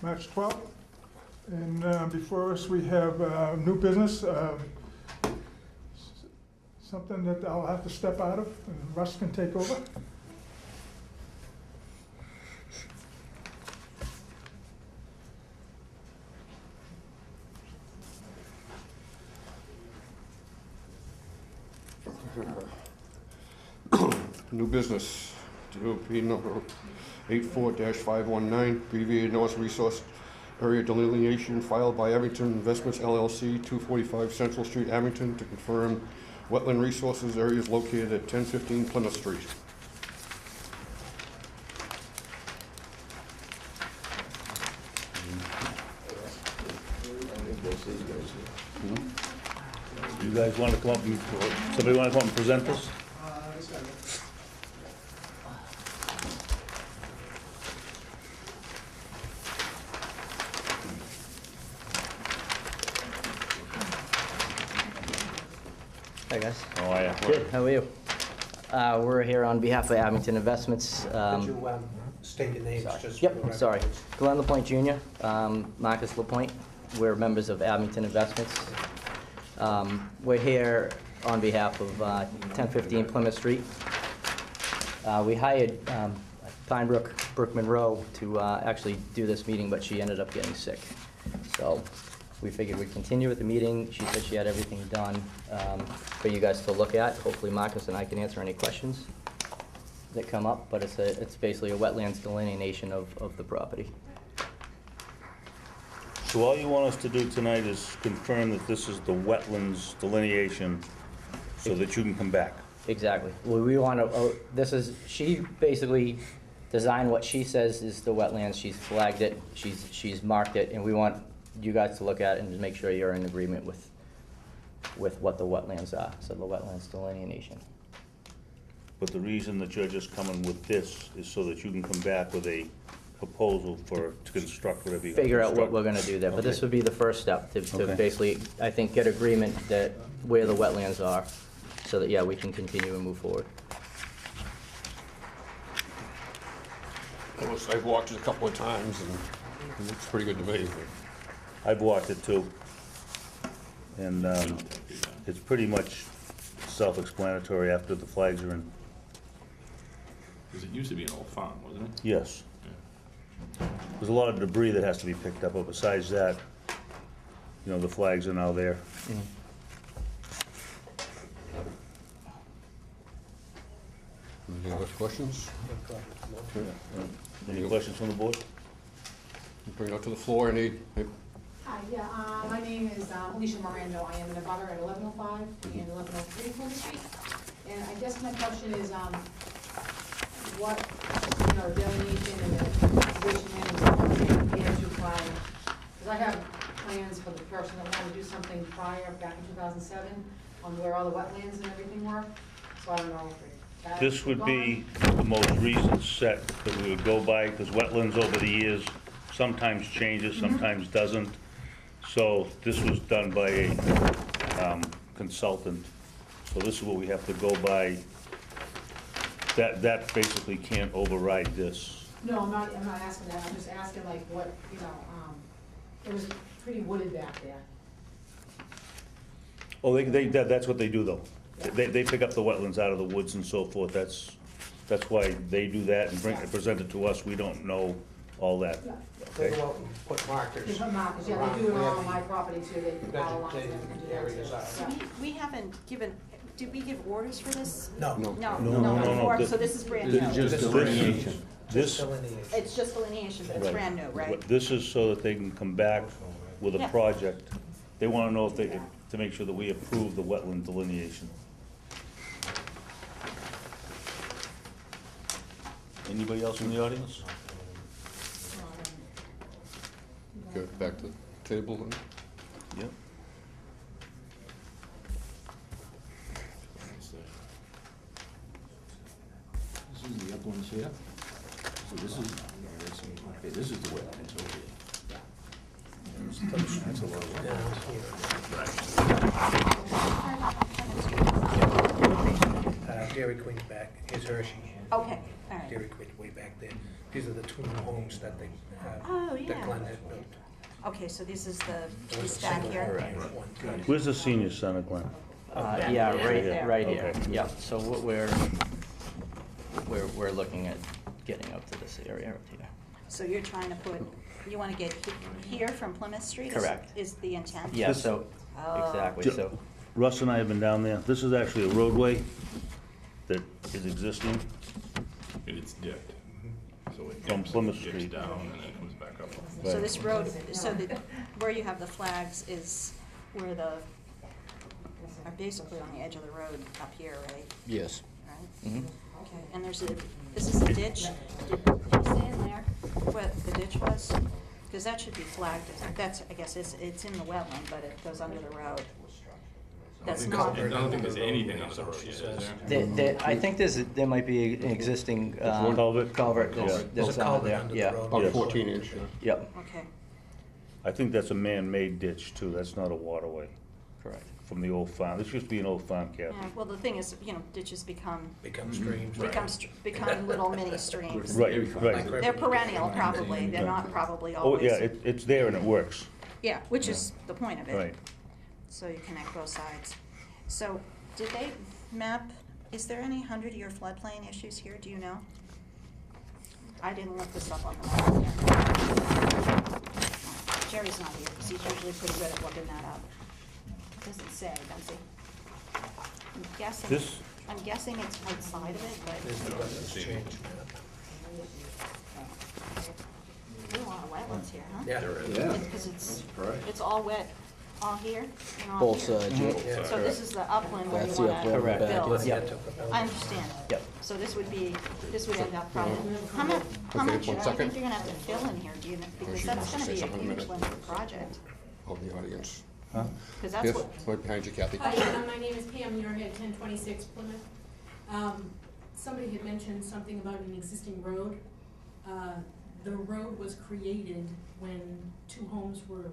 March 12th. And before us, we have new business, something that I'll have to step out of, and Russ can take over. New business, DOP number 84-519, abbreviated North Resource Area Delineation filed by Abington Investments LLC, 245 Central Street, Abington, to confirm wetland resources areas located at 1015 Plymouth Street. You guys want to come up and, somebody want to come up and present this? Hi guys. Oh, yeah. Good. How are you? We're here on behalf of Abington Investments. Could you state your names just for the Yep, record, sorry. please? Glenn LaPointe Jr., Marcus LaPointe. We're members of Abington Investments. We're here on behalf of 1015 Plymouth Street. We hired Brooke Monroe to actually do this meeting, but she ended up getting sick. So we figured we'd continue with the meeting. She said she had everything done for you guys to look at. Hopefully Marcus and I can answer any questions that come up, but it's basically a wetlands delineation of the property. So all you want us to do tonight is confirm that this is the wetlands delineation so that you can come back. Exactly. Well, we want to, she basically designed what she says is the wetlands. She's flagged it, she's marked it, and we want you guys to look at it and just make sure you're in agreement with what the wetlands are, so the wetlands delineation. But the reason that you're just coming with this is so that you can come back with a proposal to construct whatever you Figure out what we're gonna do there, but this Okay. would be the first step to Okay. basically, I think, get agreement that where the wetlands are, so that, yeah, we can continue and move forward. I've walked it a couple of times, and it looks pretty good to me. I've walked it too. And it's pretty much self-explanatory after the flags are in. Because it used to be an old farm, wasn't it? Yes. There's a lot of debris that has to be picked up, but besides that, you know, the flags are now there. Any other questions? Any questions from the board? Bring it up to the floor. Any? Hi, yeah, my name is Alicia Morando. I am in a butter at 1105 and 1103 Plymouth Street. And I guess my question is, what, delineation and the position and compared to prior? Because I have plans for the person that wanted to do something prior, back in 2007, on where all the wetlands and everything were. So I don't know if that This would be the most recent set that we would go by, because wetlands over the years sometimes changes, sometimes doesn't. So this was done by a consultant. So this is what we have to go by. That basically can't override this. No, I'm not asking that. I'm just asking like what, it was pretty wooded back there. Oh, that's what they do though. They pick up the wetlands out of the woods and so forth. That's why they do that and present it to us. We don't know all that. Yeah. They Okay? go out and put markers. They put markers, yeah, they do it all on my property too, they follow lines Vegetated and do that areas too. are. Yeah. We haven't given, did we give orders for this? No. No. No, before, this- so this is brand this new. is just This is delineation. This, delineation. It's just delineation, but it's Right. brand new, right? this is so that they can come back with a Yeah. project. They want to know if they, to make sure that we approve the wetland delineation. Anybody else in the audience? Go back to the table. Then. Yep. This is the uplands here. So this is, okay, this is the wetlands over here. That's a lot of wetlands. Dairy Queen's back. Here's Hershey. Okay, all right. Dairy Queen way back there. These are the two new homes that they, Oh, that yeah. Glenn had built. Okay, so this is There the, was this a back single here? home, one. Where's the senior center, Glenn? Yeah, right, there. right here, Okay. yep. So what we're looking at getting up to this area right here. So you're trying to put, you want to get here from Plymouth Street? is- Correct. Is the intent? Yeah, This- so, Oh. exactly, Ju- so, Russ and I have been down there. This is actually a roadway that is existing. It's dipped, so it From Plymouth dips Street. down and then it comes back up. So this road, so the, where you have the flags is where the, are basically on the edge of the road up here, right? Yes. Right? mhm. Okay, and there's a, this is a ditch? Did you say in there what the ditch was? Because that should be flagged, that's, I guess, it's in the wetland, but it goes under the road. That's not, I don't think there's anything on the road yet, is there? I think there might be an existing one culvert? culvert Yeah. that's There's a out culvert there, under the yeah. road. About Yes. 14 inch, yeah. Yep, okay. I think that's a man-made ditch too. That's not a waterway correct. from the old farm. This used to be an old farm, Kathy. Yeah, well, the thing is, you know, ditches become Become streams. become little mini streams. Right, right. Like They're perennial, probably, they're not probably Oh, always. yeah, it's there and it works. Yeah, which is the point of it. Right. So you connect both sides. So, did they map, is there any 100-year floodplain issues here, do you know? I didn't look this up on the map yet. Jerry's not here, because he's usually pretty good at looking that up. Doesn't say, does he? This- I'm guessing it's outside of it, but There's the Wetlands change map. there's a lot of wetlands here, huh? Yeah. Yeah. Because it's, Correct. it's all wet, all here and all Both here. sides, yeah. Yeah. So this is the upland where you That's the wanna upland Correct. back, build. yeah. Yeah, took the building. I understand. Yep. So this would be, this would end up probably, how much, how Okay, much do you 1 think second. you're gonna have to fill in here, do you, because she that's wants to gonna say be a something in a huge minute. lengthy project, Of the audience. because that's Yes, what, right behind you, Kathy. Hi, my name is Pam Muirhead, 1026 Plymouth. Somebody had mentioned something about an existing road. The road was created when 2 homes were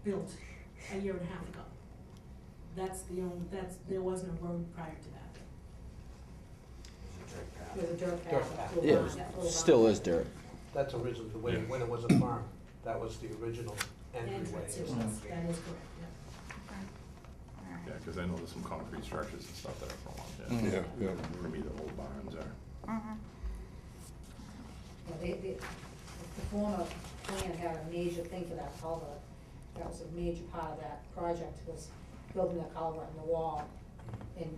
built a year and a half ago. There wasn't a road prior to that. There's a dirt Dirt path. path. to a Yeah, barn, that little still barn. is dirt. That's originally, when it was a farm, that was the original entryway. Entrance, yes, that is correct, yeah. Yeah, because I know there's some concrete structures and stuff that are from Mhm. yeah. Yeah, yeah. For me, the old barns are. Yeah, the former plan had a major thing for that culvert. That was a major part of that project, was building a culvert in the wall, in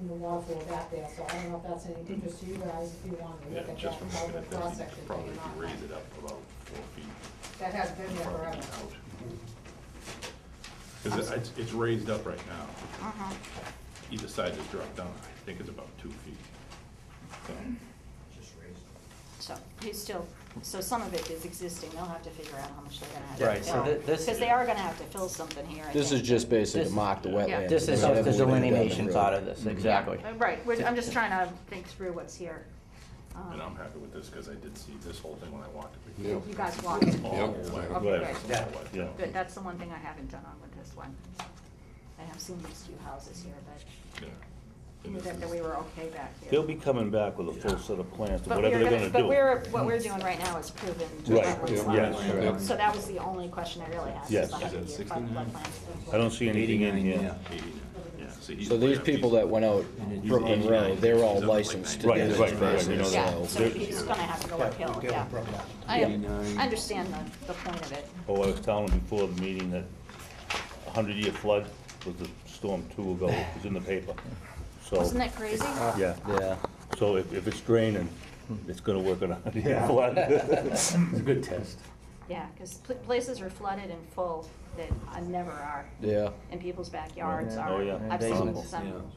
the water flow back there. So I don't know if that's any interest to you guys, if you wanted to Yeah, look at just that from looking culvert at this, cross you section could thing probably or not. raise it up about 4 feet. That has been there 4 forever. feet out. Because it's raised up right now. Either side is dropped down, I think it's about 2 feet. So, so, he's still, so some of it is existing, they'll have to figure out how much they're gonna have to Right, so fill. this- Because they are gonna have to fill something here, I This is think. just basically to This- mark the Yeah. wetland. This is just the delineation part of this, exactly. Right, I'm just trying to think through what's here. and I'm happy with this because I did see this whole thing when I walked it. Yeah. You guys walked it. All Yep. wet. Okay, Right. good. Yeah. All wet. Yeah. Good, that's the one thing I haven't done on with this one. I have seen these few houses here, but Yeah. And this that is- we were okay back here. They'll be coming back with a full set of plans to But whatever they're gonna do. what we're doing right now is proven. Right, wetlands yeah, line. yeah. So that was the only question I really had. Yes. was the Is it 100-year 69? floodplain. I don't see anything in here. 89, yeah. he's So way these up, people he's- that went out Brooklyn Road, they're all licensed to Right, do right, this right, basically, we know Yeah, that. so he's gonna have to go uphill, Give yeah. them from that. I understand the point of it. Oh, I was telling them before the meeting that a 100-year flood was the storm 2 ago, it was in the paper. So, Wasn't that crazy? yeah, Yeah. so if it's draining, it's gonna work on a 100-year flood. It's a good test. Yeah, because places are flooded and full that never are. Yeah. And people's backyards Yeah. are. Oh, yeah. I've seen Basements,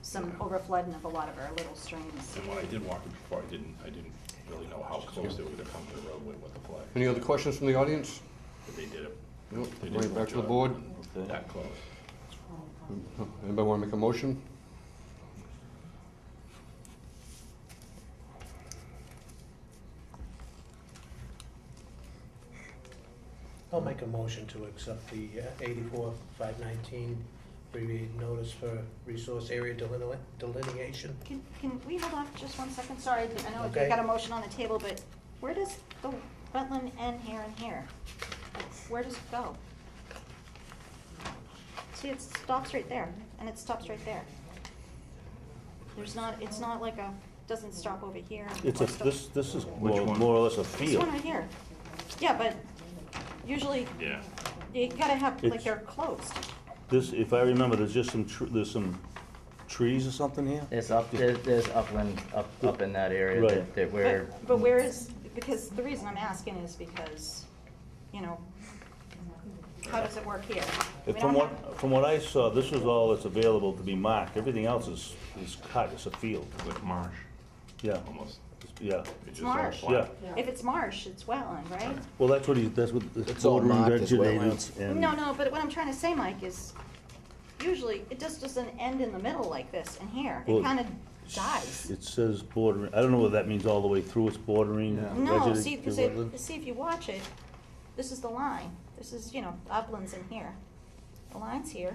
some overflooding of a lot of our little streams. And when I did walk it before, I didn't really know how close they were gonna come to the roadway with the flag. Any other questions from the audience? But they did it. Nope. They did Right a good back to the job. board. That close. Anybody want to make a motion? I'll make a motion to accept the 84-519 we notice for resource area delineation. Can we hold off just one second? Sorry, I know Okay. I got a motion on the table, but where does the wetland end here and here? Where does it go? See, it stops right there, and it stops right there. There's not, it's not like a, doesn't stop over here. It's or a, stop- this is Which one? more or less a This field. one right here. Yeah, but usually Yeah. you gotta have, like, It's- they're closed. This, if I remember, there's just there's some trees or something here? There's upland up in that area Right. that we're, But where is, because the reason I'm asking is because, you know, how does it work here? We From don't what, have- from what I saw, this is all that's available to be marked. Everything else is cut, it's a field. It's like marsh, Yeah, almost. yeah. It's marsh. Yeah, If it's marsh, it's wetland, right? well, that's what that's what It's it's all bordering marked as vegetated wetlands. and. No, but what I'm trying to say, Mike, is usually it just doesn't end in the middle like this and here. Well, It kind of dies. It says bordering, I don't know whether that means all the way through it's bordering Yeah. No, vegetated see, because wetland. see, if you watch it, this is the line. This is, you know, uplands in here. The line's here,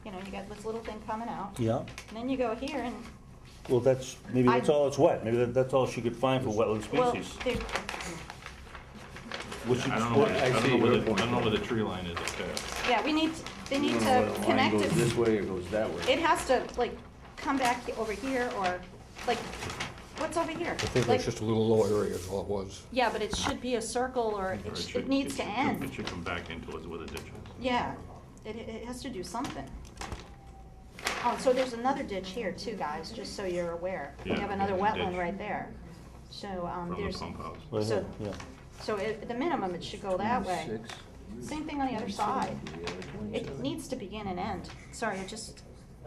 you know, you got this little thing coming out. Yeah, And then you go here and, well, maybe that's I- all it's wet. Maybe that's all she could find for wetland well, species. they, Which I you- don't know, where the- I I don't see know where your the, point. I don't know where the tree line is up there. yeah, they need I don't know to whether the line connect goes this it. way or goes that way. It has to, like, come back over here or, like, what's over here? I think Like, that's just a little lower area is all it was. yeah, but it should be a circle or Or it needs to should- end. It should come back into it where the ditch is. Yeah, it has to do something. Oh, so there's another ditch here too, guys, just so you're aware. We Yeah, have another there's a wetland ditch. right there. So, From the there's, pump house. Right so- here, yeah. so at the minimum, it should go that way. 26, Same thing on the other side. the other 27. It needs to begin and end. Sorry, I'm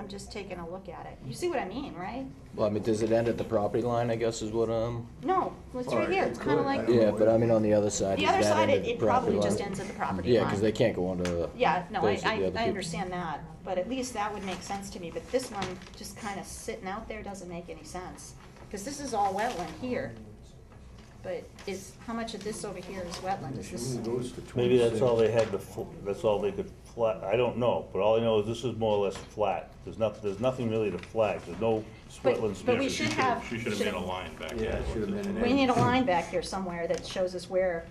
just taking a look at it. You see what I mean, right? Well, I mean, does it end at the property line, I guess is what, No, it's right here. It's kinda like, Yeah, but I mean, on the other side, the does other that side, end at it the property probably just line? ends at the property Yeah, line. because they can't go onto the. Yeah, no, I, those are the other I people. understand that, but at least that would make sense to me, but this one just kinda sitting out there doesn't make any sense. Cause this is all wetland here, but how much of this over here is wetland, is this? Goes to Maybe that's 26. all they had that's all they could flat, I don't know, but all I know is this is more or less flat. There's nothing really to flag, there's no But- wetland but we species. should have- She should have made a line back Yeah, there. it should have been an We end. need a line back here somewhere that shows us where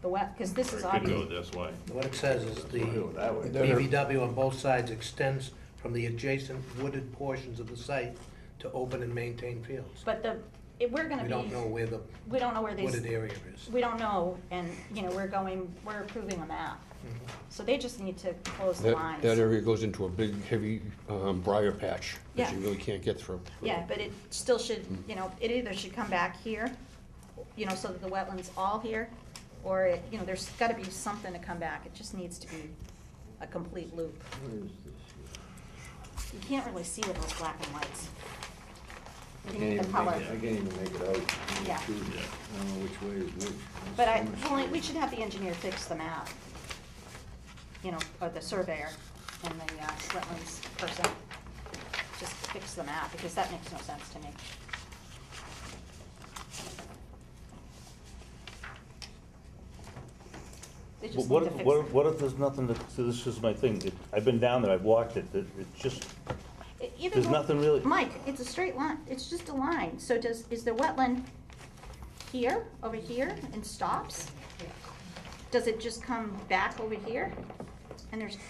the cause this Or is it could go obvious. this way. What it says is the Go that way. BVW on both sides extends from the adjacent wooded portions of the site to open and maintain fields. But we're gonna We be, don't know where the we don't know where these, wooded area is. we don't know, and, you know, we're approving a map. So they just need to close the lines. That area goes into a big, heavy briar patch that Yeah. you really can't get through. Yeah, but it still should, you know, it either should come back here, you know, so that the wetland's all here, or, you know, there's gotta be something to come back. It just needs to be a complete loop. What is this? You can't really see with those black and whites. I You can't need the even color. make it, I can't even make it out. Yeah. I don't know which way is which. But we should have the engineer fix the map, you know, or the surveyor and the wetlands person. Just fix the map, because that makes no sense to me. They just need to fix it. What if there's nothing this is my thing, I've been down there, I've walked it, it just, Either there's way- nothing really. Mike, it's a straight line, it's just a line, so is there wetland here, over here, and stops? Does it just come back over here? And there's is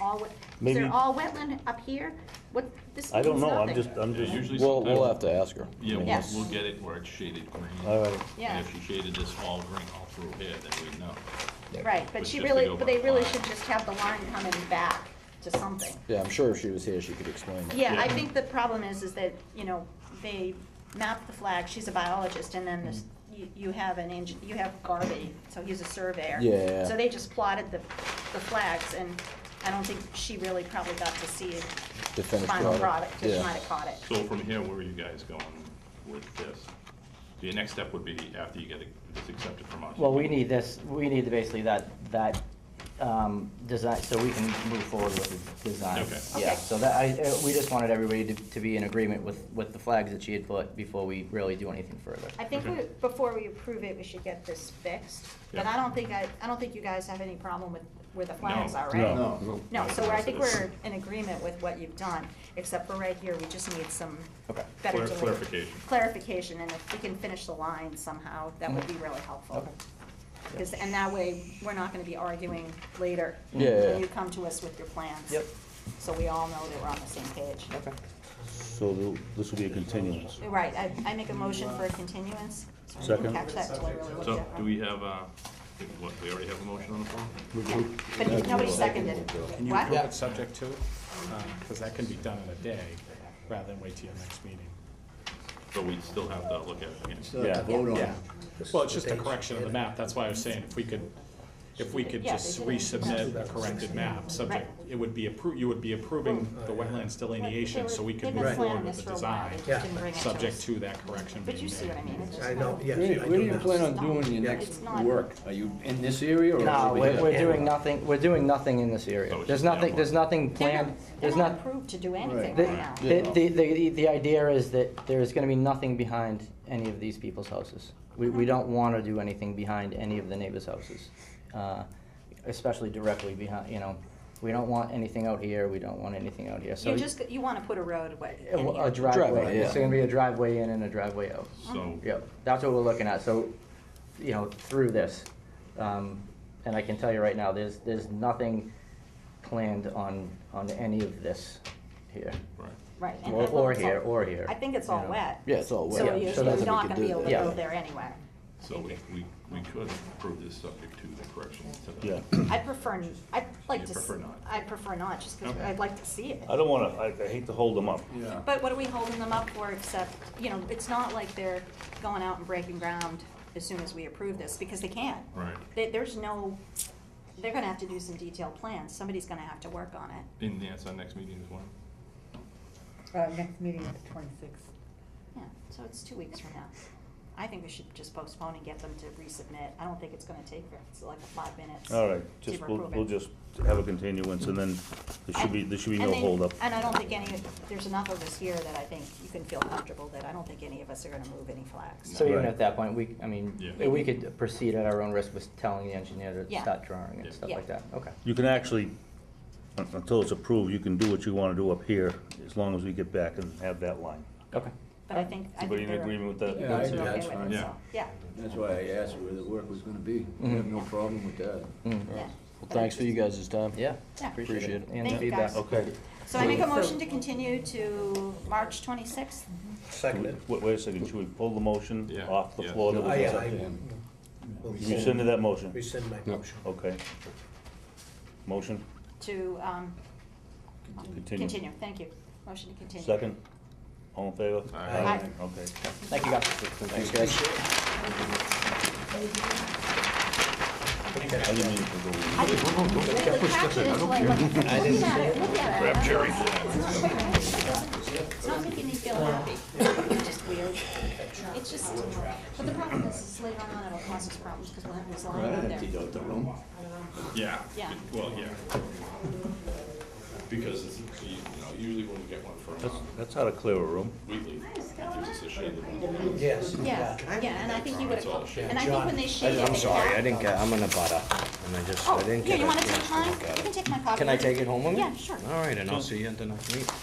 Maybe- there all wetland up here? What, this I don't means know, I'm nothing. just, I'm just, Usually We'll sometimes- have to ask her. Yeah, Yes. we'll get it where it's shaded green. all right. Yeah. And if she shaded this all green all through here, then we'd know. Right, but It's she just to really, go but by they really line. should just have the line coming back to something. Yeah, I'm sure if she was here, she could explain it. Yeah, I Yeah. think the problem is that, you know, they map the flag, she's a biologist, and then this, you have you have Garvey, so he's a surveyor. Yeah. So they just plotted the flags, and I don't think she really probably got to see The finished final product. product, 'cause she Yeah. might have caught it. So from here, where are you guys going with this? So your next step would be after you get this accepted from us. well, we need basically that design, so we can move forward with the design. Okay. Yeah, Okay. so that, we just wanted everybody to be in agreement with the flags that she had put before we really do anything further. I think before we approve it, we should get this fixed. But Yeah. I don't think you guys have any problem with where the flags No. are, right? No. No, so I think we're in agreement with what you've done, except for right here, we just need some Okay. better Clarification. clarification, and if we can finish the line somehow, that would be really helpful. Okay. Because, and that way, we're not gonna be arguing later. Yeah. When you come to us with your plans. Yep. So we all know that we're on the same page. Okay. So this will be a continuance. Right, I make a motion for a continuance. Sorry, I didn't Second. catch that until I really looked So, at it. do we have, what, we already have a motion on the floor? But nobody seconded it. Can you What? approve it subject to? Because that can be done in a day, rather than wait till your next meeting. But we still have to look at it again. Still have to vote on Yeah. it. Well, it's just a correction of the map, that's why I was saying, if we could Yeah, just they did it. resubmit a corrected map, subject, it would be you would be approving the wetlands delineation, so we could move forward with the design, subject to that correction But being you see what I made. mean? It's just I know, yes, Where I where do you know. plan on doing your Yeah. next It's not- work? Are you in this area or? No, over we're here? doing nothing, we're doing nothing in this area. So it's There's just nothing, that there's nothing They're planned, not, there's they're not not. approved to do anything Right. right now. The idea is that there's gonna be nothing behind any of these people's houses. We don't wanna do anything behind any of the neighbors' houses, especially directly behind, we don't want anything out here, we don't want anything out here, so. You wanna put a roadway in A here. driveway, Driveway, it's yeah. gonna be a driveway in and a driveway out. So, Yep, that's what we're looking at, so, through this. And I can tell you right now, there's nothing planned on any of this here. right. Right. and Or it looks here, all- or here. I think it's all you know. wet. Yeah, it's all wet. So Yeah, you're so that's you're what not we gonna could be do able to there. go Yeah. there anyway. So we could approve this subject to the corrections to the. Yeah. I'd like You to. prefer not? I'd prefer not, just because Okay. I'd like to see it. I don't wanna, I hate to hold them up. Yeah. But what are we holding them up for, except, it's not like they're going out and breaking ground as soon as we approve this, because they can't. Right. They're gonna have to do some detailed plans, somebody's gonna have to work on it. And that's our next meeting as well. Next meeting is the 26th. Yeah, so it's 2 weeks from now. I think we should just postpone and get them to resubmit. I don't think it's gonna take, it's like 5 minutes. All right, to we'll approve it. we'll just have a continuance, and then there should be no And then- holdup. And I don't think there's enough of us here that I think you can feel comfortable that I don't think any of us are gonna move any flags. So even Right. at that point, Yeah. we could proceed at our own risk with telling the engineer to Yeah. start drawing and Yeah. stuff Yeah. like that, okay. You can actually, until it's approved, you can do what you wanna do up here, as long as we get back and have that line. Okay. But I think Everybody in they're- agreement with that? you Yeah, guys I are think okay that's with fine. it, Yeah. so, yeah, That's why I asked where the work was gonna be. I have no problem with that. Mm. yeah. Well, thanks for you guys' time. Yeah, Yeah. appreciate Appreciate it, it. and the Thank you, feedback. guys. Okay. So I make a motion to continue to March 26th? Seconded. Wait a second, should we pull the motion Yeah, off the yeah. floor? that Oh, was- yeah, will You rescinded that motion? rescind my motion. Okay. Motion, To continue. continue, thank you. Motion to continue. Second? All in favor? Aye. Okay. Thank you, guys. Thanks, guys. I didn't mean to go. I didn't really catch it until I look at it. Grab cherry. It's not making me feel happy. It's just weird. It's just, but the problem is later on it'll cause us problems because we'll have this line right there. Emptied out the room. Yeah. Yeah. Well, yeah. Because it's, usually when we get one from That's how to clear a room. Wheatley, there's just a shaded one. Yes. Yeah, yeah, and I think you would have, and I think when they shade it. I'm sorry, I back- didn't get, I'm in a butter, and I just, Oh, I didn't here, get you a wanna chance take to mine? look at You can it. take my copy. Can I take it home with me? Yeah, sure. All right, and I'll see you at the next meeting.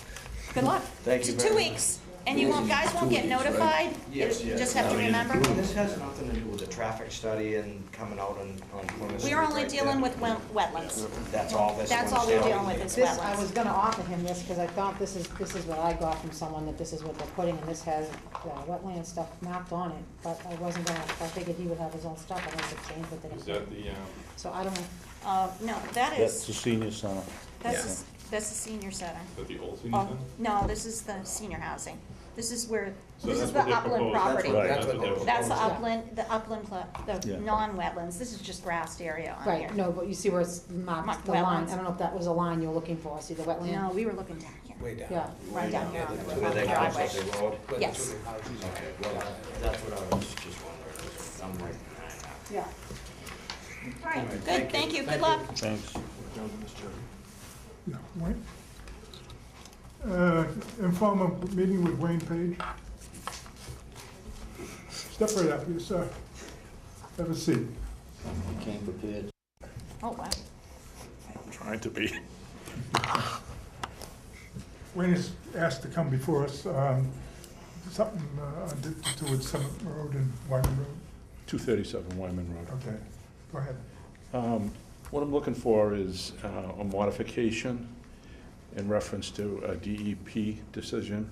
Good luck. Thank you It's very 2 much. weeks, and you guys won't get notified. You just have to remember. This has nothing to do with the traffic study and coming out on Plymouth Street We are only right dealing there. with wetlands. That's all this That's one's all we're doing? dealing with is This, I was wetlands. gonna offer him this, because I thought this is what I got from someone, that this is what they're putting, and this has wetland stuff mapped on it, but I wasn't gonna, I figured he would have his own stuff unless it changed what they Is that the, So I don't know. No, that That's the is, senior center. that's the senior center. is that the old senior Oh, center? no, this is the senior housing. This is where, So this that's is the what they're upland proposing. property. Right. That's what they're That's the proposing. upland, the Yeah. non-wetlands. This is just grassed area on here. Right, no, but you see where it's Marked marked, the line, wetlands. I don't know if that was a line you were looking for, see the wetland? No, we were looking down here. Way down. Yeah, Right down here on the Where they cross driveway. up the road? Yes. Okay, well, that's what I was just wondering. I'm right behind that. yeah. All right, good, thank you, good luck. Thanks. Yeah, Wayne? Informal meeting with Wayne Page. Step right up here, sir. Have a seat. Came prepared. Oh, wow. Trying to be. Wayne is asked to come before us, something towards Summit Road and Wyman Road. 237 Wyman Road. Okay, go ahead. What I'm looking for is a modification in reference to a DEP decision.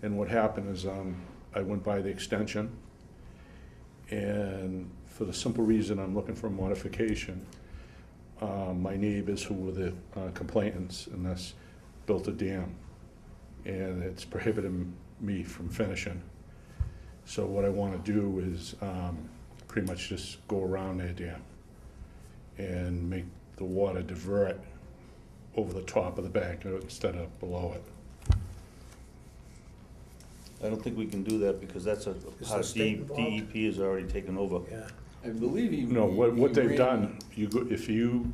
And what happened is I went by the extension, and for the simple reason I'm looking for a modification, my neighbors who were the complainants in this built a dam, and it's prohibiting me from finishing. So what I want to do is pretty much just go around their dam and make the water divert over the top of the bank instead of below it. I don't think we can do that because that's a Is part the of state involved? DEP has already taken over. Yeah. I believe he. No, what he they've ran- done, you go, if you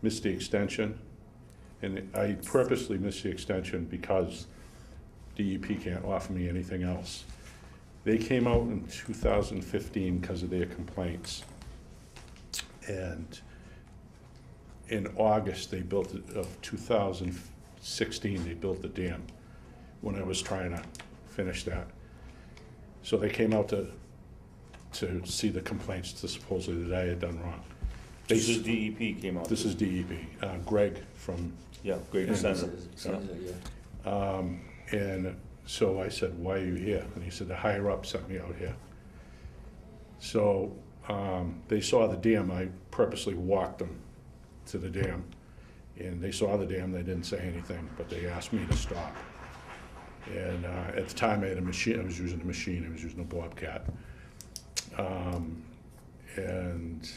miss the extension, and I purposely missed the extension because DEP can't offer me anything else. They came out in 2015 because of their complaints. And in August, they built it, of 2016, they built the dam when I was trying to finish that. So they came out to see the complaints to supposedly that I had done wrong. This is DEP came out. This is DEP, Greg from, Yeah, great senator. and so I said, why are you here? And he said, the higher up sent me out here. So they saw the dam, I purposely walked them to the dam, and they saw the dam, they didn't say anything, but they asked me to stop. And at the time I had a machine, I was using a Bobcat. And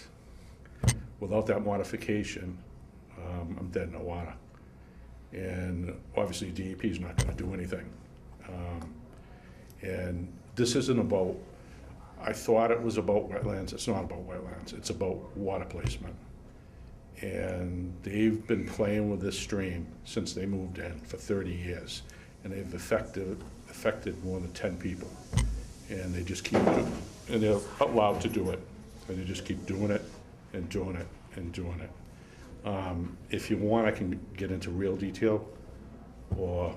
without that modification, I'm dead in the water. And obviously DEP is not gonna do anything. And this isn't about, I thought it was about wetlands, it's not about wetlands, it's about water placement. And they've been playing with this stream since they moved in for 30 years. And they've affected more than 10 people. And they just keep, and they're allowed to do it. And they just keep doing it and doing it and doing it. If you want, I can get into real detail, or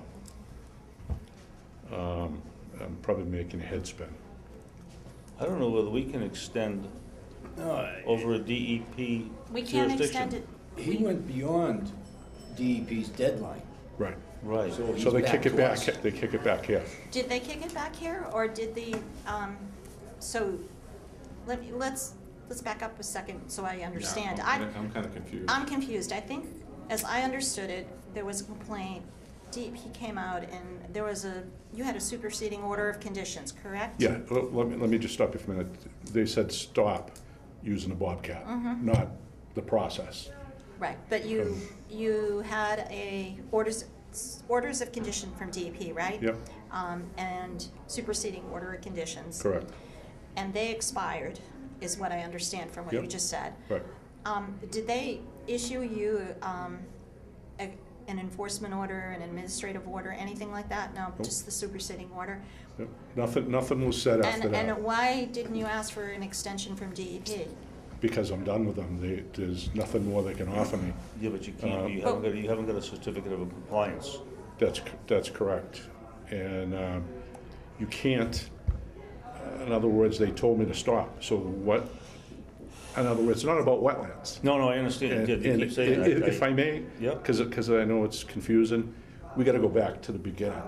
I'm probably making a head spin. I don't know whether we can extend over a DEP We can't jurisdiction. extend it. He went beyond DEP's deadline. Right. Right. So they kick it back, to us. they kick it back here. Did they kick it back here, or did the, so, let's back up a second so I understand. Yeah, I'm kind of confused. I'm confused. I think, as I understood it, there was a complaint, DEP came out, and there was you had a superseding order of conditions, correct? Yeah, let me just stop you for a minute. They said stop using the Bobcat, not the process. Right, but you had a orders of condition from DEP, right? Yep. And superseding order of conditions. Correct. And they expired, is what I understand from what you Yep. just said. Right. Did they issue you an enforcement order, an administrative order, anything like that? No, just the superseding order? Yep. Nothing was said after that. And why didn't you ask for an extension from DEP? Because I'm done with them. There's nothing more they can offer me. Yeah, but you can't, you haven't got a certificate of compliance. That's correct. And you can't, in other words, they told me to stop. So what, in other words, it's not about wetlands. No, I understand. And You keep saying that. if I may, Yep. because I know it's confusing, we gotta go back to the beginning,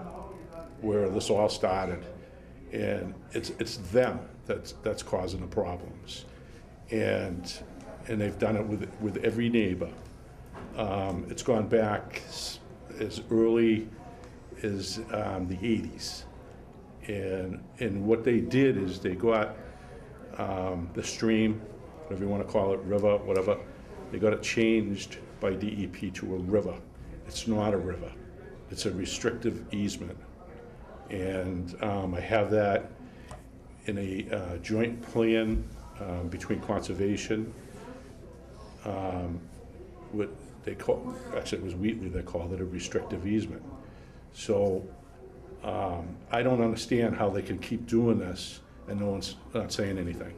where this all started. And it's them that's causing the problems. And they've done it with every neighbor. It's gone back as early as the 80s. And what they did is they got the stream, whatever you want to call it, river, whatever, they got it changed by DEP to a river. It's not a river. It's a restrictive easement. And I have that in a joint plan between conservation, what they call, actually it was Wheatley that called it a restrictive easement. So I don't understand how they can keep doing this and no one's not saying anything.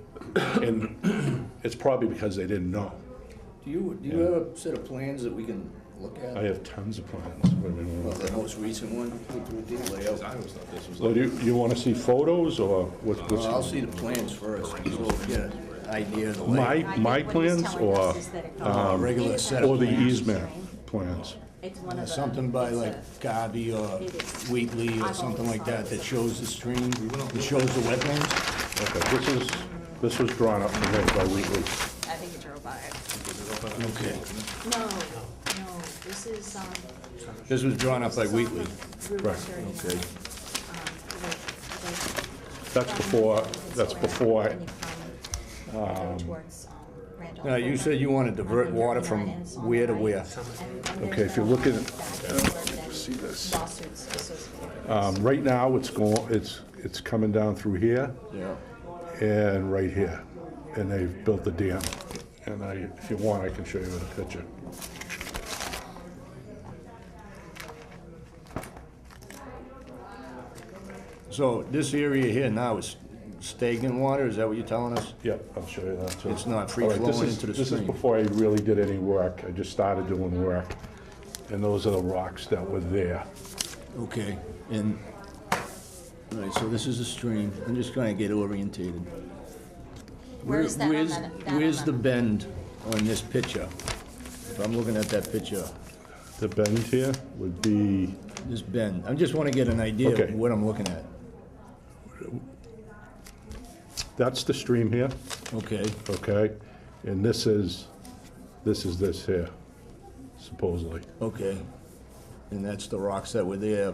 And it's probably because they didn't know. Do you have a set of plans that we can look at? I have tons of plans. Well, the most recent one, with the layout. I always thought this was Well, like. do you want to see photos or what's? I'll see the plans first, so we'll get an idea of the layout. My plans or Regular set of or the plans. easement plans? It's one of the. Something by like Garvey or Wheatley or something like that that shows the stream, that shows the wetlands. Okay, this was drawn up for me by Wheatley. I think you drove by it. Okay. No, this is, This was drawn up by Wheatley. Right. Okay. That's before, Now, you said you want to divert water from where to where? okay, if you look at it, see this. Right now, it's coming down through here Yeah. and right here. And they've built the dam. And if you want, I can show you a picture. So this area here now is stagnant water, is that what you're telling us? Yep, I'll show you that too. It's not free All right, this flowing is- into the This is stream. before I really did any work. I just started doing work. And those are the rocks that were there. Okay, and, all right, so this is a stream. I'm just trying to get orientated. Where is that on Where's- that Where's on the that? bend on this picture? If I'm looking at that picture, The bend here would be, this bend, I just want to get an idea Okay. of what I'm looking at. that's the stream here, Okay, okay? And this is this here, supposedly. okay. And that's the rocks that were there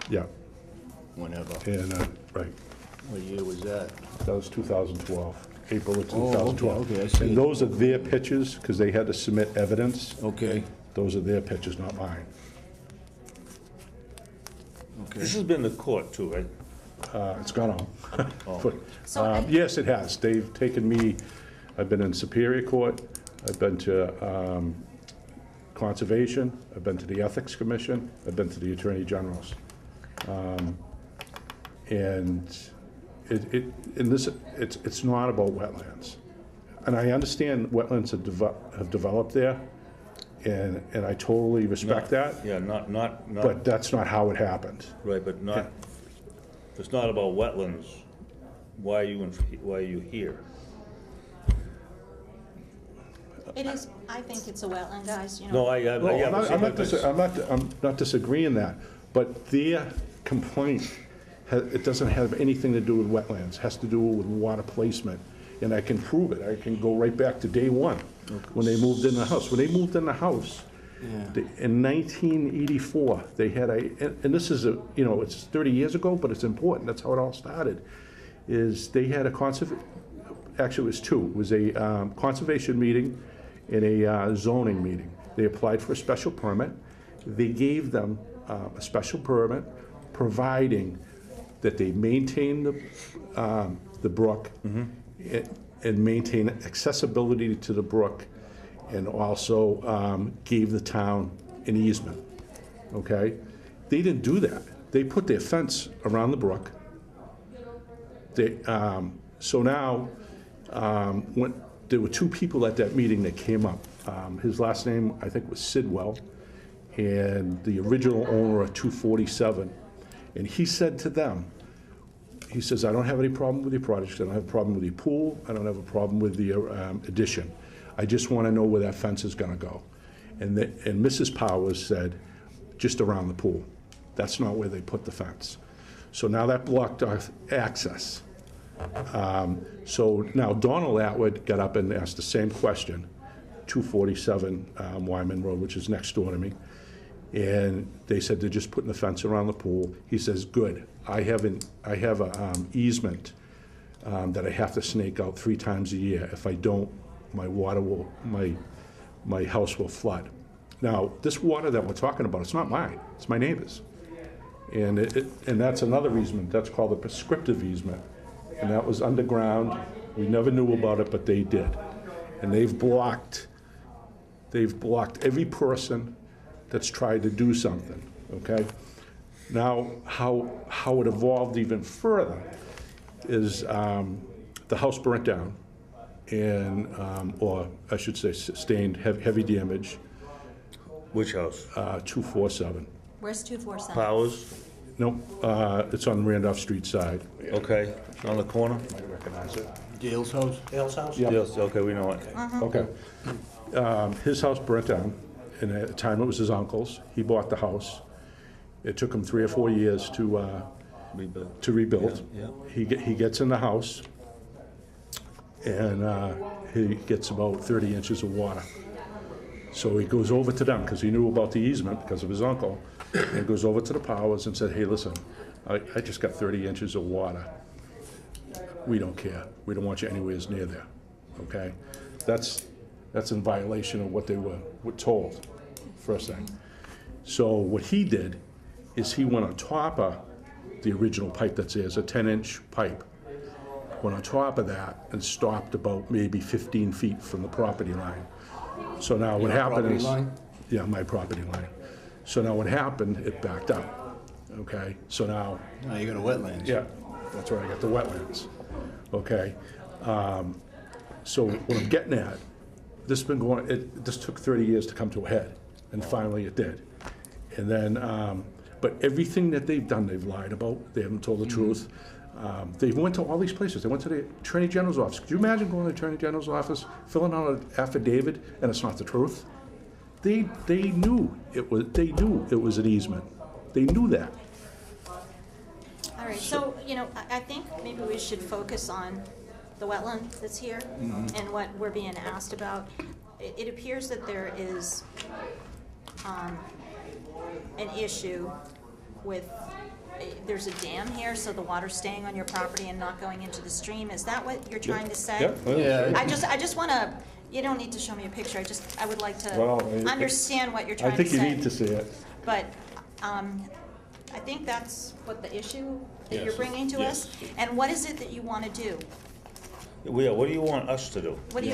Yeah, whenever. and, right, What year was that? that was 2012, April of Oh, 2012. okay, I see. And those are their pictures, because they had to submit evidence. Okay, Those are their pictures, not mine. okay. This has been the court too, right? It's gone on. But, So I- yes, it has. They've taken me, I've been in Superior Court, I've been to Conservation, I've been to the Ethics Commission, I've been to the Attorney General's. And it's not about wetlands. And I understand wetlands have developed there, and I totally respect that, Yeah, not, but that's not how it happened. right, but not, if it's not about wetlands, why are you here? It is, I think it's a wetland, guys, you know. No, Well, yeah, I'm but not- see, I'm but- I'm not disagreeing that, but their complaint, it doesn't have anything to do with wetlands, it has to do with water placement, and I can prove it, I can go right back to day one, when they moved in the house. When they moved in the house, in 1984, they had and this is it's 30 years ago, but it's important, that's how it all started, is they had actually it was two, it was a conservation meeting and a zoning meeting. They applied for a special permit. They gave them a special permit, providing that they maintain the brook and maintain accessibility to the brook, and also gave the town an easement, okay? They didn't do that. They put their fence around the brook. So now, when there were two people at that meeting that came up. His last name, I think, was Sidwell, and the original owner of 247. And he said to them, he says, I don't have any problem with your project, I don't have a problem with your pool, I don't have a problem with the addition. I just want to know where that fence is going to go. And Mrs. Powers said, just around the pool. That's not where they put the fence. So now that blocked our access. So now Donald Atwood got up and asked the same question, 247 Wyman Road, which is next door to me. And they said they're just putting the fence around the pool. He says, good, I have a easement that I have to snake out 3 times a year. If I don't, my house will flood. Now, this water that we're talking about, it's not mine, it's my neighbor's. And that's another easement, that's called a prescriptive easement. And that was underground, We never knew about it, but they did. And they've blocked every person that's tried to do something, okay? Now, how it evolved even further is the house burnt down, and, or I should say sustained heavy damage. Which house? 247. Where's 247? Powers? Nope, it's on Randolph Street side. Okay, on the corner? Might recognize it. Dale's house? Dale's house? Yeah. Yes, okay, we know it. Okay. His house burnt down, and at the time it was his uncle's. He bought the house. It took him 3 or 4 years to rebuild. Yeah. He gets in the house, and he gets about 30 inches of water. So he goes over to them, because he knew about the easement because of his uncle, and goes over to the Powers and said, hey, listen, I just got 30 inches of water. We don't care. We don't want you anywhere near there, okay? That's in violation of what they were told, first thing. So what he did is he went on top of the original pipe that's there. It's a 10-inch pipe. Went on top of that and stopped about maybe 15 feet from the property line. So now what happened is... Property line? Yeah, my property line. So now what happened, it backed up, okay? So now... Now you got a wetlands. Yeah, that's where I got the wetlands, okay? So what I'm getting at, this took 30 years to come to a head, and finally it did. And then, but everything that they've done, they've lied about, they haven't told the truth. They went to all these places. They went to the Attorney General's office. Could you imagine going to the Attorney General's office, filling out an affidavit, and it's not the truth? They knew it was an easement. They knew that. All right, so, I think maybe we should focus on the wetland that's here and what we're being asked about. It appears that there is an issue with, there's a dam here, so the water's staying on your property and not going into the stream. Is that what you're trying to say? Yeah. I just want to, you don't need to show me a picture, I would like to understand what you're I trying to think say. you need to see it. But I think that's what the issue that you're bringing to us. Yes. And what is it that you want to do? Yeah, what do you want us to do? What are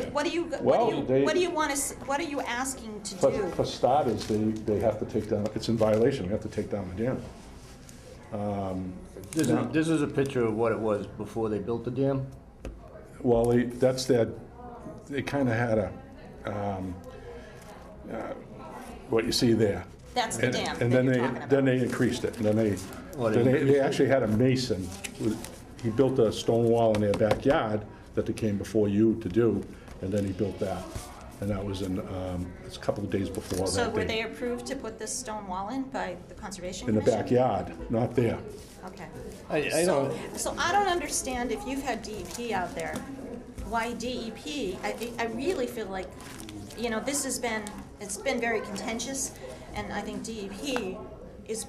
you asking to do? For starters, they have to take down, it's in violation, they have to take down the dam. This is a picture of what it was before they built the dam? Well, they kind of had what you see there. That's the dam And that you're talking about. then they increased it, and then they they actually had a mason. He built a stone wall in their backyard that they came before you to do, and then he built that. And that was it's a couple of days before that. So were date. they approved to put this stone wall in by the Conservation In the Commission? backyard, not there. Okay. I don't, So I don't understand, if you've had DEP out there, why DEP, I really feel like, it's been very contentious, and I think DEP is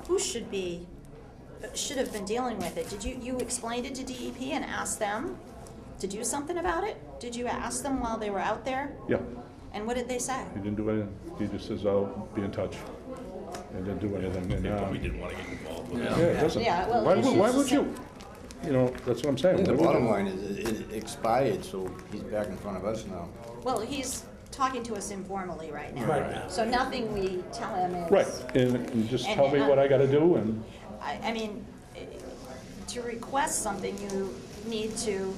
who should have been dealing with it. Did you explained it to DEP and asked them to do something about it? Did you ask them while they were out there? Yeah, And what did they say? he didn't do anything. He just says, I'll be in touch. And didn't do anything. And, We didn't want to get involved with yeah, that. it doesn't. Yeah, well, Why it's would just- you? That's what I'm saying. the Why would bottom you? line is it expired, so he's back in front of us now. Well, he's talking to us informally right now. Right. So nothing we tell him is. Right, and just And- tell me what I gotta do, and I mean, to request something, you need to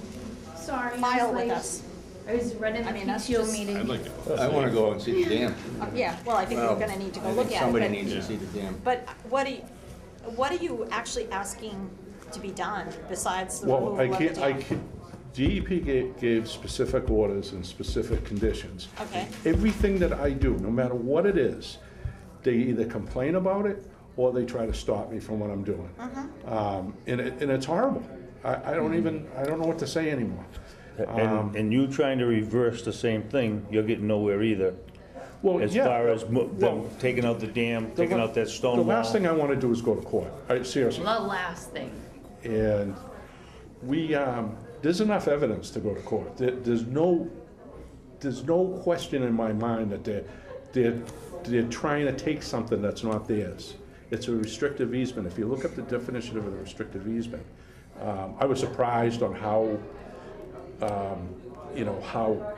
Sorry, file with late. us. I was running I the mean, that's PTO just- meeting. I'd like to. I want to go and see the dam. Yeah, well, I think we're gonna need to go look at it. Somebody but- needs to see the dam. But what are you actually asking to be done besides the well, removal of the dam? DEP gave specific orders and specific conditions. Okay. Everything that I do, no matter what it is, they either complain about it or they try to stop me from what I'm doing. And it's horrible. I don't know what to say anymore. And you trying to reverse the same thing, you're getting nowhere either. Well, As yeah, far as well, taking out the dam, taking out that stone the wall. last thing I want to do is go to court. Seriously. The last thing. And there's enough evidence to go to court. There's no question in my mind that they're trying to take something that's not theirs. It's a restrictive easement. If you look up the definition of a restrictive easement, I was surprised on you know, how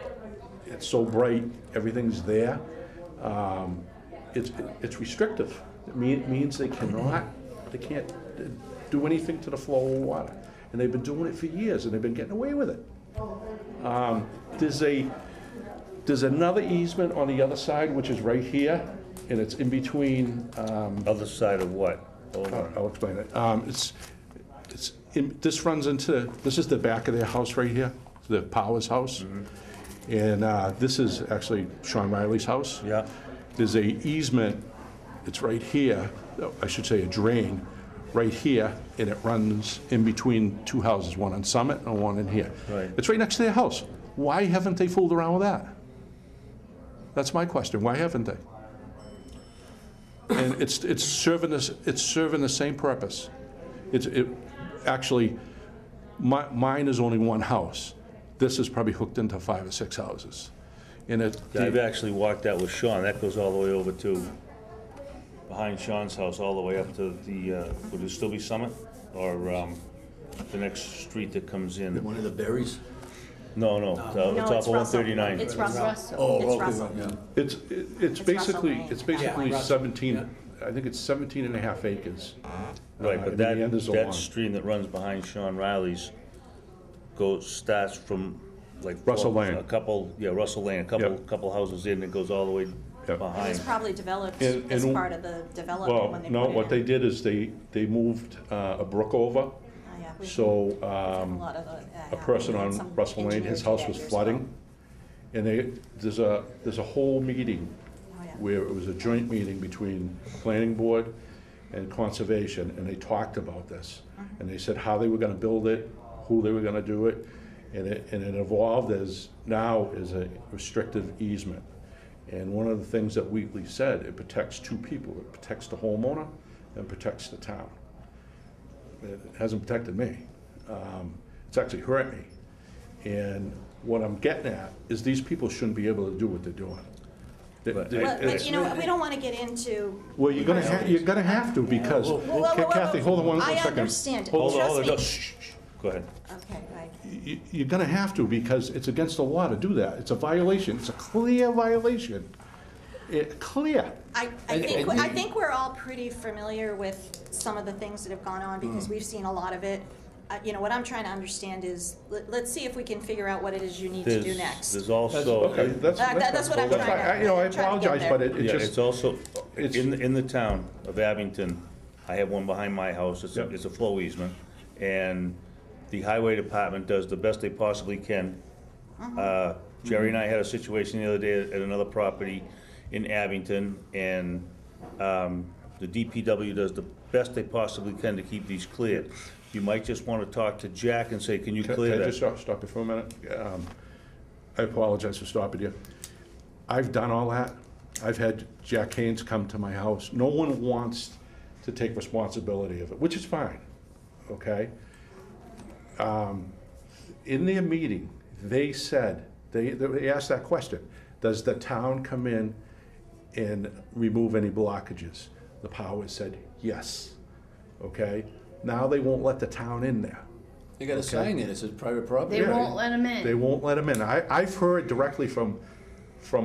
it's so bright, everything's there. It's restrictive. It means they can't do anything to the flow of water. And they've been doing it for years, and they've been getting away with it. There's another easement on the other side, which is right here, and it's in between. Other side of what? I'll explain it. This runs into, this is the back of their house right here, the Powers house. And this is actually Sean Riley's house. Yeah. There's a easement, it's right here, I should say a drain, right here, and it runs in between two houses, one on Summit and one in here. Right. It's right next to their house. Why haven't they fooled around with that? That's my question. Why haven't they? And it's serving the same purpose. Actually, mine is only one house. This is probably hooked into 5 or 6 houses. And I've actually walked that with Sean. That goes all the way over to behind Sean's house, all the way up to the, would it still be Summit? Or the next street that comes in? One of the berries? No, No, it's off of 139. It's Russell. Oh, It's okay, Russell. yeah. It's basically, Lane. it's basically Yeah. 17, I think it's 17 and a half acres. Right, and but the end is that along. stream that runs behind Sean Riley's starts from like. Russell Lane. Russell Lane, Yep. couple houses in, it goes all the way Yep. It behind. was probably developed And- as and- part of the development Well, when they no, put it what in. they did is they moved a brook over. Oh, yeah, we- So we've had a lot of a person we had on some Russell Lane, his engineers house do was that years flooding. ago. And there's a whole meeting Oh, yeah. where it was a joint meeting between planning board and conservation, and they talked about this. And they said how they were gonna build it, who they were gonna do it, and it evolved as a restrictive easement. And one of the things that Wheatley said, it protects two people. It protects the homeowner and protects the town. It hasn't protected me. It's actually hurt me. And what I'm getting at is these people shouldn't be able to do what they're doing. But you know what, we don't want to get into. Well, you're gonna have to, because, Kathy, hold on one I second. understand. Hold Trust on, me. shh. Go ahead. Okay, right. You're gonna have to, because it's against the law to do that. It's a violation. It's a clear violation. Clear. I think we're all pretty familiar with some of the things that have gone on because we've seen a lot of it. You know, what I'm trying to understand is, let's see if we can figure out what it is you need to do next. There's also. Okay, that's what I'm that's trying to- fine. You know, I trying to get apologize, there. but it Yeah, just. it's also, it's- in the town of Abington, I have one behind my house, it's Yep. a flow easement, and the highway department does the best they possibly can. Jerry and I had a situation the other day at another property in Abington, and the DPW does the best they possibly can to keep these cleared. You might just want to talk to Jack and say, can you Can clear I that? just stop you for a minute? I apologize for stopping you. I've done all that. I've had Jack Haynes come to my house. No one wants to take responsibility of it, which is fine, okay? In their meeting, they said, they asked that question, does the town come in and remove any blockages? The Powers said, yes, okay? Now they won't let the town in there. They got a sign in, it says private property. They Yeah, won't let them in. They won't let them in. I've heard directly from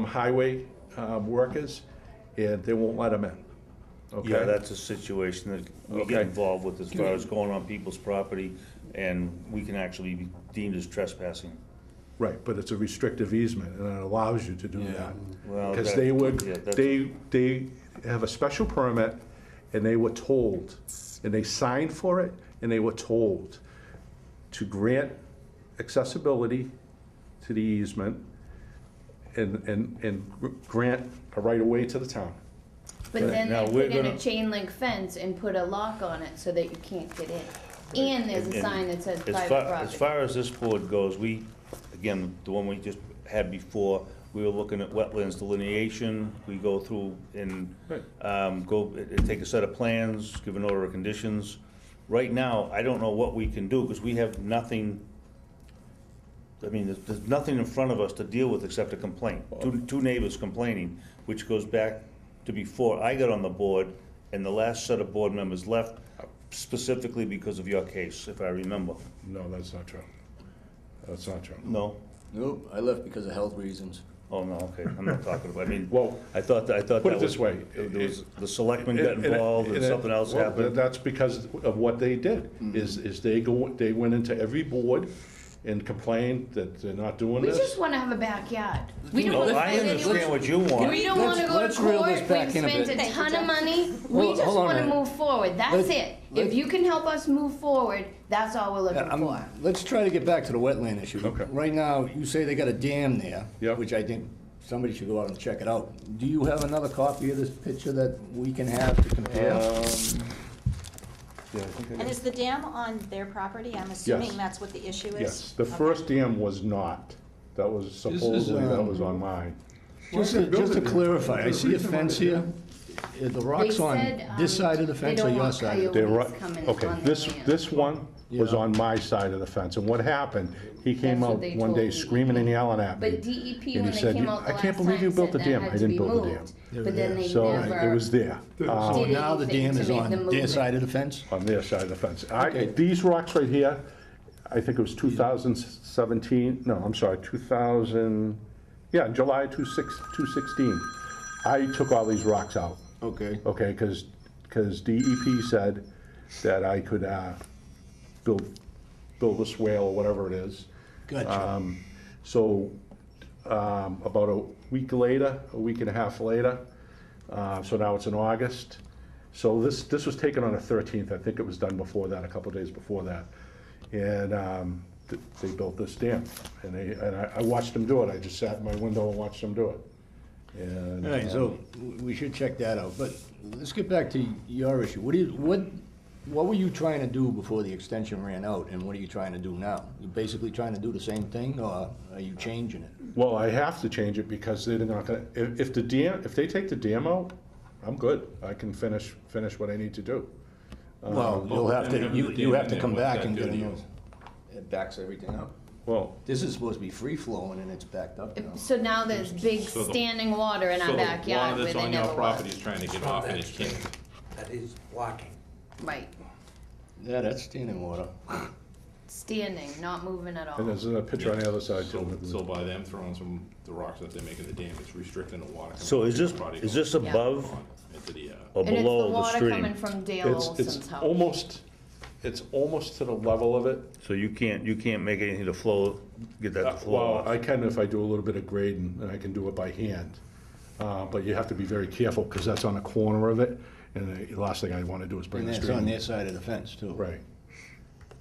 highway workers, and they won't let them in, okay? Yeah, that's a situation that we get Okay. involved with as far as going on people's property, and we can actually be deemed as trespassing. Right, but it's a restrictive easement, and it allows you to do Yeah. that. Well, Because that- they would, yeah, that's- they have a special permit, and they were told, and they signed for it, and they were told to grant accessibility to the easement and grant a right-of-way to the town. But then Now, they we're put in a gonna- chain link fence and put a lock on it so that you can't get in. And there's a And sign that says as private far- property. As far as this board goes, again, the one we just had before, we were looking at wetlands delineation. We go through and take a set of plans, give an order of conditions. Right now, I don't know what we can do, because we have nothing, I mean, there's nothing in front of us to deal with except a complaint. Two neighbors complaining, which goes back to before I got on the board, and the last set of board members left specifically because of your case, if I remember. No, that's not true. That's not true. No? Nope, I left because of health reasons. Oh, no, okay, I'm not talking about, I mean, Well, I thought that put it was- this way. There was, the selectmen got involved and something else Well, happened. That's because of what they did, is they went into every board and complained that they're not doing We this. just wanna have a backyard. We don't No, wanna I spend understand any. what you want. We don't wanna go to Let's reel court, this we've back in a spent bit. a ton of money, we Hold just on a wanna minute. move forward, that's it. If you can help us move forward, that's all we're looking for. Let's try to get back to the wetland issue. Okay. Right now, you say they got a dam there. Yep. Which I think somebody should go out and check it out. Do you have another copy of this picture that we can have to compare? Yeah, I think it And is. is the dam on their property? I'm assuming Yes. that's what the issue is? Yes, the Okay. first dam was not. That was supposedly, that was on mine. Just to clarify, I see a fence here. The rock's on said, this side of the fence or your side? coyotes They're right, coming okay, on their this, land. this one was Yeah. on my side of the fence, and what happened, he came That's what out they one told day me. screaming and yelling at me. But DEP, And when he they said, came out the "I last can't believe you time, built the said that dam." had I to didn't be build the dam. moved, but then they So never. it was there, So Did now the anything dam to is make on the their movement. side of the fence? on their side of the fence. Okay. These rocks right here, I think it was 2017, no, I'm sorry, 2000, yeah, July 2016. I took all these rocks out. Okay. Okay, because DEP said that I could build a swale or whatever it is. Gotcha. So about a week and a half later, so now it's in August. So this was taken on the 13th. I think it was done before that, a couple days before that. And they built this dam. And I watched them do it. I just sat in my window and watched them do it. And, All right, so we should check that out, but let's get back to your issue. What were you trying to do before the extension ran out, and what are you trying to do now? You basically trying to do the same thing, or are you changing it? Well, I have to change it because they're not gonna, if they take the dam out, I'm good. I can finish what I need to do. Well, you'll have to, you have to come back and get a new. It backs everything up. Well, This is supposed to be free flowing and it's backed up now. So now there's big So the- standing water in our backyard So the where water they that's on never your property was. is trying to get It's off not and that it can't. stream that is blocking. Right, Yeah, that's standing water. standing, not moving at all. and there's a picture on the other side So too. by them throwing the rocks that they're making the dam, it's restricting the water. coming So off is your this, property is this going above into the, or And it's the below the water coming stream? from Dale It's Olson's house. it's almost to the level of it. So you can't make anything to flow, get that to flow Well, off? I can if I do a little bit of grading, and I can do it by hand. But you have to be very careful, because that's on the corner of it, and the last thing I want to do is bring And the that's on stream. their side of the fence too. Right.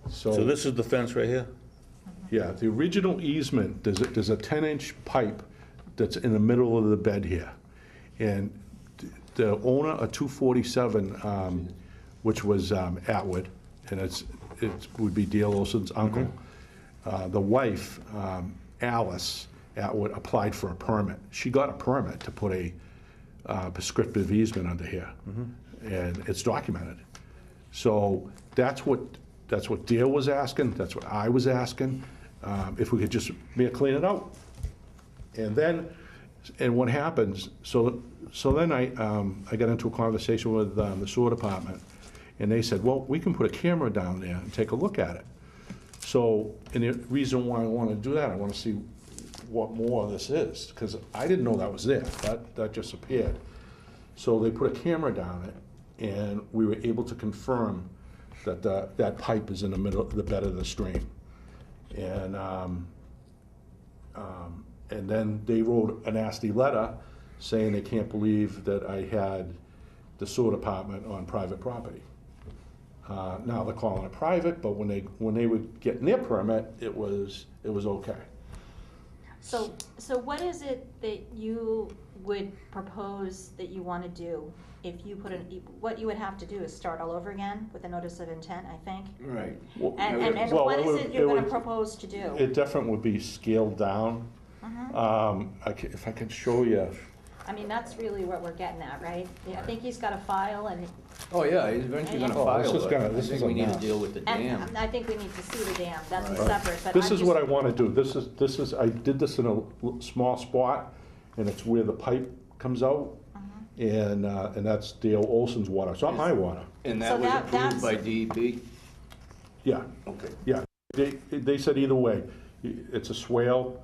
So this is the fence right here? Yeah, the original easement, there's a 10-inch pipe that's in the middle of the bed here. And the owner of 247, which was Atwood, and it would be Dale Olson's uncle, the wife, Alice Atwood, applied for a permit. She got a permit to put a prescriptive easement under here, and it's documented. So that's what Dale was asking, that's what I was asking, if we could just clean it out. And what happens, so then I got into a conversation with the sewer department, and they said, well, we can put a camera down there and take a look at it. So, and the reason why I want to do that, I want to see what more of this is, because I didn't know that was there, that just appeared. So they put a camera down it, and we were able to confirm that that pipe is in the middle of the bed of the stream. And then they wrote a nasty letter saying they can't believe that I had the sewer department on private property. Now they're calling it private, but when they were getting their permit, it was okay. So what is it that you would propose that you want to do? If you what you would have to do is start all over again with a notice of intent, I think? Right. And Well, what is it you're going to would- propose to do? It definitely would be scaled down. If I could show you. I mean, that's really what we're getting at, right? I think he's got a file and, Oh, yeah, he's eventually gonna Oh, this file is it. gonna- I this think is a we need to mess. deal with the dam. and I think we need to see the dam, that's Right. separate, but This I'm is what I just- want to do. This is, I did this in a small spot, and it's where the pipe comes out, and that's Dale Olson's water. It's not my water. And So that was that- approved that's- by DEP? Yeah, Okay. yeah. They said either way, It's a swale.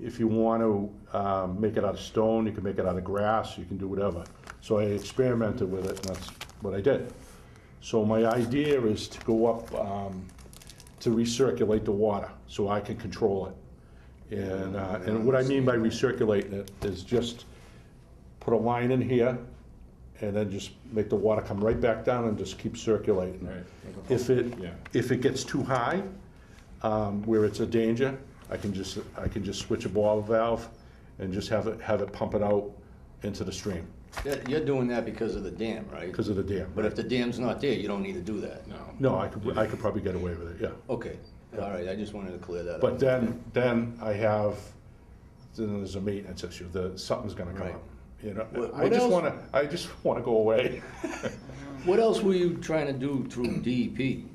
If you want to make it out of stone, you can make it out of grass, you can do whatever. So I experimented with it, and that's what I did. So my idea is to go up, to recirculate the water, so I can control it. And what I mean by recirculating it is just put a line in here, and then just make the water come right back down and just keep circulating. Right. If it gets too high, where it's a danger, I can just switch a ball valve and just have it pump it out into the stream. You're doing that because of the dam, right? Because of the dam. But if the dam's not there, you don't need to do that? No, I could probably get away with it, yeah. Okay, all right, I just wanted to clear that up. But then there's a maintenance issue, something's gonna come Right. up, you know? What I just wanna go away. What else were you trying to do through DEP?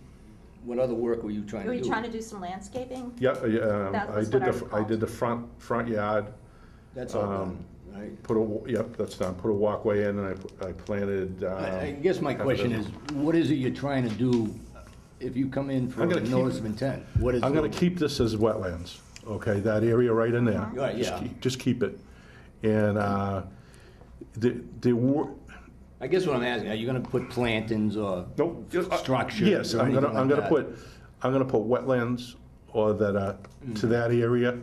What other work were you trying to Were do? you trying to do some landscaping? Yeah, That I was did what I I recalled. did the front yard. That's all done, right? Yep, that's done, put a walkway in, and I planted. I guess my question is, what is it you're trying to do if you come in for I'm a gonna notice of intent? What is I'm gonna keep this as wetlands, okay, that area right in there. Right, Just yeah. Just keep it. And, I guess what I'm asking, are you gonna put plantings or structures yes, or I'm anything gonna like that? I'm gonna put wetlands or that, to that area,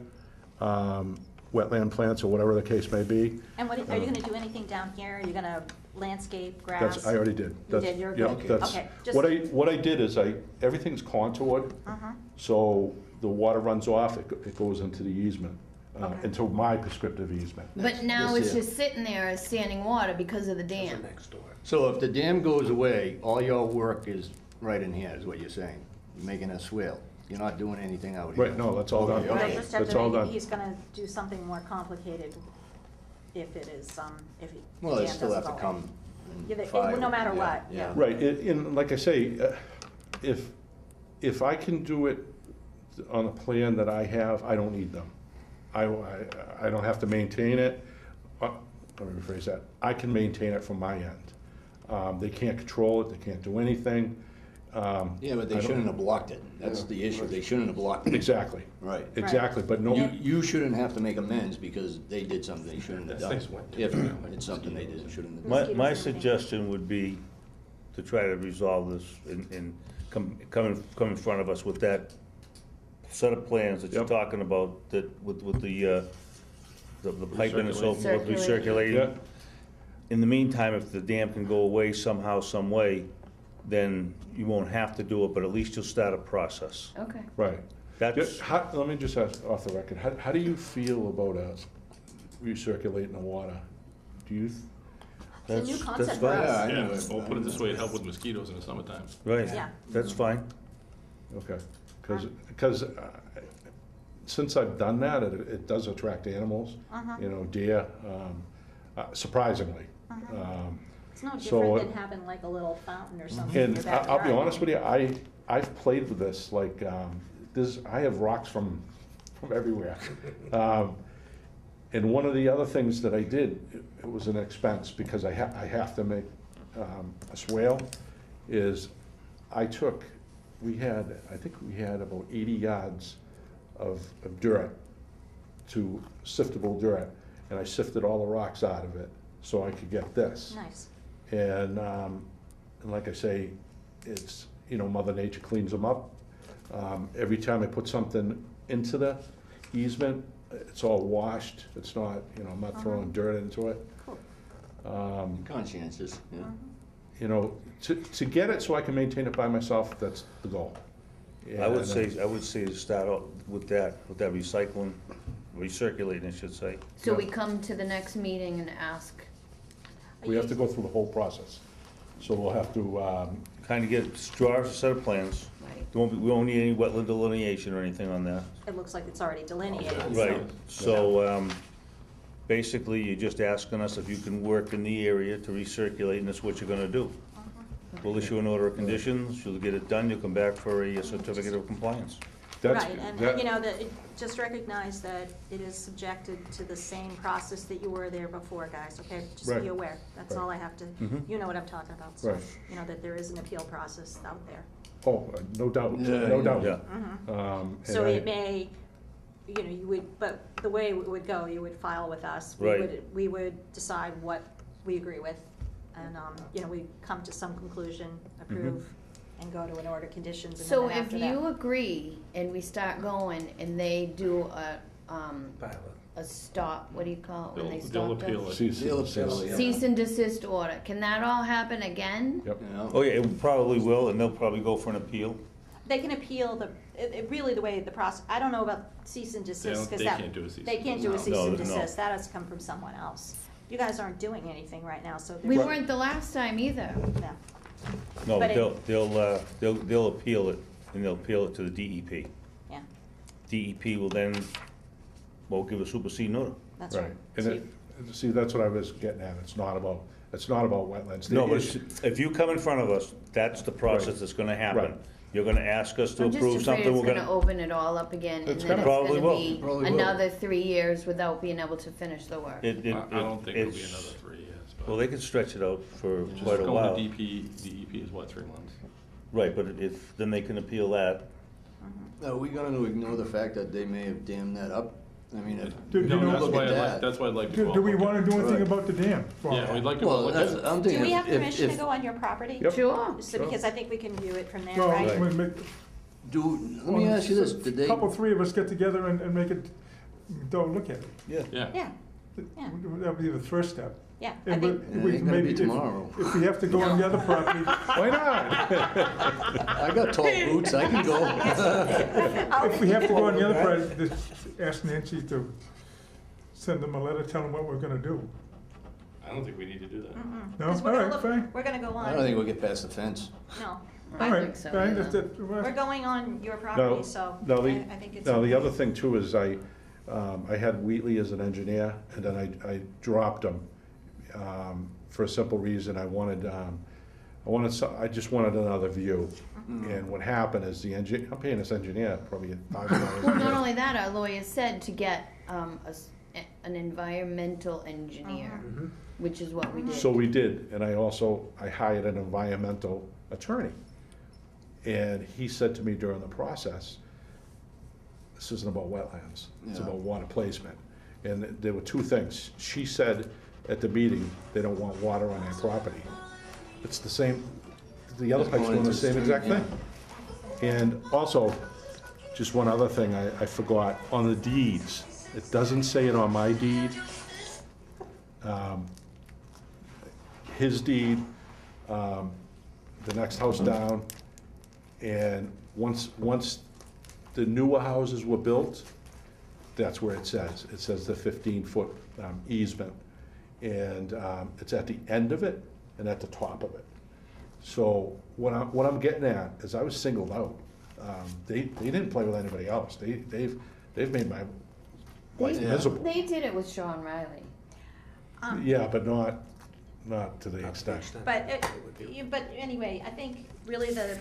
wetland plants or whatever the case may be. And what, are you gonna do anything down here? Are you gonna landscape, grass? I already did. You did, you're yeah, good. that's- Okay, just- What I did is everything's contoured, so the water runs off, it goes into the easement, into my prescriptive easement. But now This it's here. just sitting there as standing water because of the dam. Next door. So if the dam goes away, all your work is right in here, is what you're saying? You're making a swale, you're not doing anything out here? Right, no, that's all done. Okay, You'll okay. just have That's to all maybe done. he's gonna do something more complicated if it is, if he. Well, they dam still have doesn't to go away. come Yeah, and they- file. no matter what, yeah. Right, and like I say, if I can do it on a plan that I have, I don't need them. I don't have to maintain it. Let me rephrase that. I can maintain it from my end. They can't control it, they can't do anything. Yeah, but I they don't- shouldn't have blocked it. That's the issue. They shouldn't have blocked it. Exactly. Right. Exactly, but no. You shouldn't have to make amends because they did something they shouldn't have done. Things went If it's something they did, shouldn't have done. My suggestion would be to try to resolve this and come in front of us with that set of plans that you're Yep. talking about, that with the piping and so forth, Recirculate. recirculating. Yeah. In the meantime, if the dam can go away somehow, some way, then you won't have to do it, but at least you'll start a process. Okay. Right. That's, Let me just ask off the record, how do you feel about recirculating the water? Do you, It's a new that's concept for fine. us. Yeah, we'll put it this way, it helped with mosquitoes in the summertime. Right, Yeah. that's fine. okay, because since I've done that, it does attract animals, you know, deer, surprisingly. It's no So, different than having like a little fountain or something in your And I'll be backyard. honest with you, I've played with this, like, I have rocks from everywhere. And one of the other things that I did, it was an expense, because I have to make a swale, is I think we had about 80 yards of dirt, siftable dirt, and I sifted all the rocks out of it, so I could get this. Nice. And like I say, it's, you know, Mother Nature cleans them up. Every time I put something into the easement, it's all washed. It's not, you know, I'm not throwing dirt into it. Conscientious, yeah. You know, to get it so I can maintain it by myself, that's the goal. I would And, say to start out with that recycling, recirculating, I should say. So we come to the next meeting and ask. We have to go through the whole process. So we'll have to, Kind of draw a set of plans. Right. We won't need any wetland delineation or anything on that. It looks like it's already delineated. Right, so, basically, you're just asking us if you can work in the area to recirculate, and that's what you're gonna do. We'll issue an order of conditions, you'll get it done, you'll come back for a certificate of compliance. that's. Right, and, that- you know, just recognize that it is subjected to the same process that you were there before, guys, okay? Just Right. be aware, that's Right. all I have to, Mhm. you know what I'm talking about, so, Right. you know, that there is an appeal process out there. Oh, no doubt, Yeah, no doubt. Yeah. And So I- it may you know, you would, but the way it would go, you would file with us. Right. We would decide what we agree with, and, you know, we come to some conclusion, approve, and go to an order of conditions, and So then if after that. you agree and we start going and they do Pilot. a stop, what do you call it when they They'll stop? appeal it. They'll appeal it, yeah. Cease and desist order, can that all happen again? Yep. Yeah. Oh, yeah, it probably will, and they'll probably go for an appeal. They can appeal really the way the process, I don't know about cease and desist, because They that. can't do a cease and They can't do a desist. cease No, and no. desist, that has to come from someone else. You guys aren't doing anything right now, so. We there's- weren't the last time either. No. No, But they'll appeal it, and they'll appeal it to the DEP. Yeah, DEP will then, well, give a supersede order. that's right. And So it, see, that's what I was getting at, it's not about wetlands. No, The but issue- if you come in front of us, that's the process that's gonna happen. Right. You're gonna ask us to I'm just approve afraid something, it's we're gonna gonna, open it all up again, and It's then gonna- it's Probably gonna will. be Probably will. another 3 years without being able to finish the work. it, I don't think it'll be it's- another 3 years, but. Well, they can stretch it out for Just quite a going while. to DEP is what, 3 months? Right, but if, then they can appeal that. Are we gonna ignore the fact that they may have dammed that up? I mean, if Do you you know- look That's why at I'd like, that. that's why I'd like to go. Do we look at wanna do anything Right. about the dam? it. Yeah, we'd like to go Well, look at it. I'm do thinking we have if, permission to if, go on your property? Yep. Sure. So, because I think we can view it from there, Well, right? we make, let me ask you this, did they, couple, 3 of us get together and make it, go look at it. Yeah. Yeah. Yeah, Yeah. That would be the first step. yeah, I And think, Yeah, we it can ain't gonna maybe, be tomorrow. if we have to go on the other property, Why not? I got tall boots, I can go. if we have to go on the other property, just ask Nancy to send them a letter telling what we're gonna do. I don't think we need to do that. No, because all we're gonna right, look, fine. we're gonna go I don't on, think we'll get past the fence. no, I All right, think so, fine, yeah. that's it. we're going on your No, property, so no, I think it's. no, the okay. other thing too is I had Wheatley as an engineer, and then I dropped him, for a simple reason, I just wanted another view. And what happened is I'm paying this engineer probably $5,000. Well, not only that, our lawyer said to get an environmental engineer, which is what we did. So we did, and I hired an environmental attorney. And he said to me during the process, this isn't about wetlands, it's Yeah. about water placement. And there were 2 things. She said at the meeting, they don't want water on their property. It's the same, the other It's pipe's going doing the into the same street, exact thing. And also, just one other thing I forgot, on the deeds, it doesn't say it on my deed. His deed, the next house down, and once the newer houses were built, that's where it says. It says the 15-foot easement. And it's at the end of it and at the top of it. So what I'm getting at is I was singled out. They didn't play with anybody else. They've made my life miserable. They did it with Sean Riley. Yeah, but not to the extent. But, but anyway, I think really the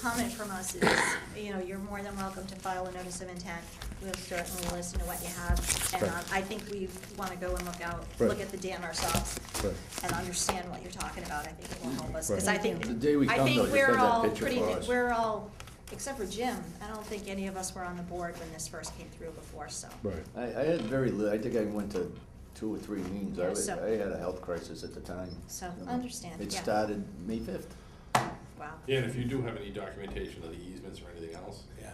comment from us is, you know, you're more than welcome to file a notice of intent. We'll certainly listen to what you have, and Right. I think we wanna go and Right. look at the dam ourselves Right. and understand what you're talking about. I think it will help us, Right. because I think, The day we I come, though, think just we're have that all picture pretty, for us. we're all, except for Jim, I don't think any of us were on the board when this first came through before, so. Right. I had very little, I think I went to 2 or 3 meetings. Yeah, so- I had a health crisis at the time. So, You know. understand, It yeah. started May 5th. Wow. Yeah, and if you do have any documentation of the easements or anything else. Yeah.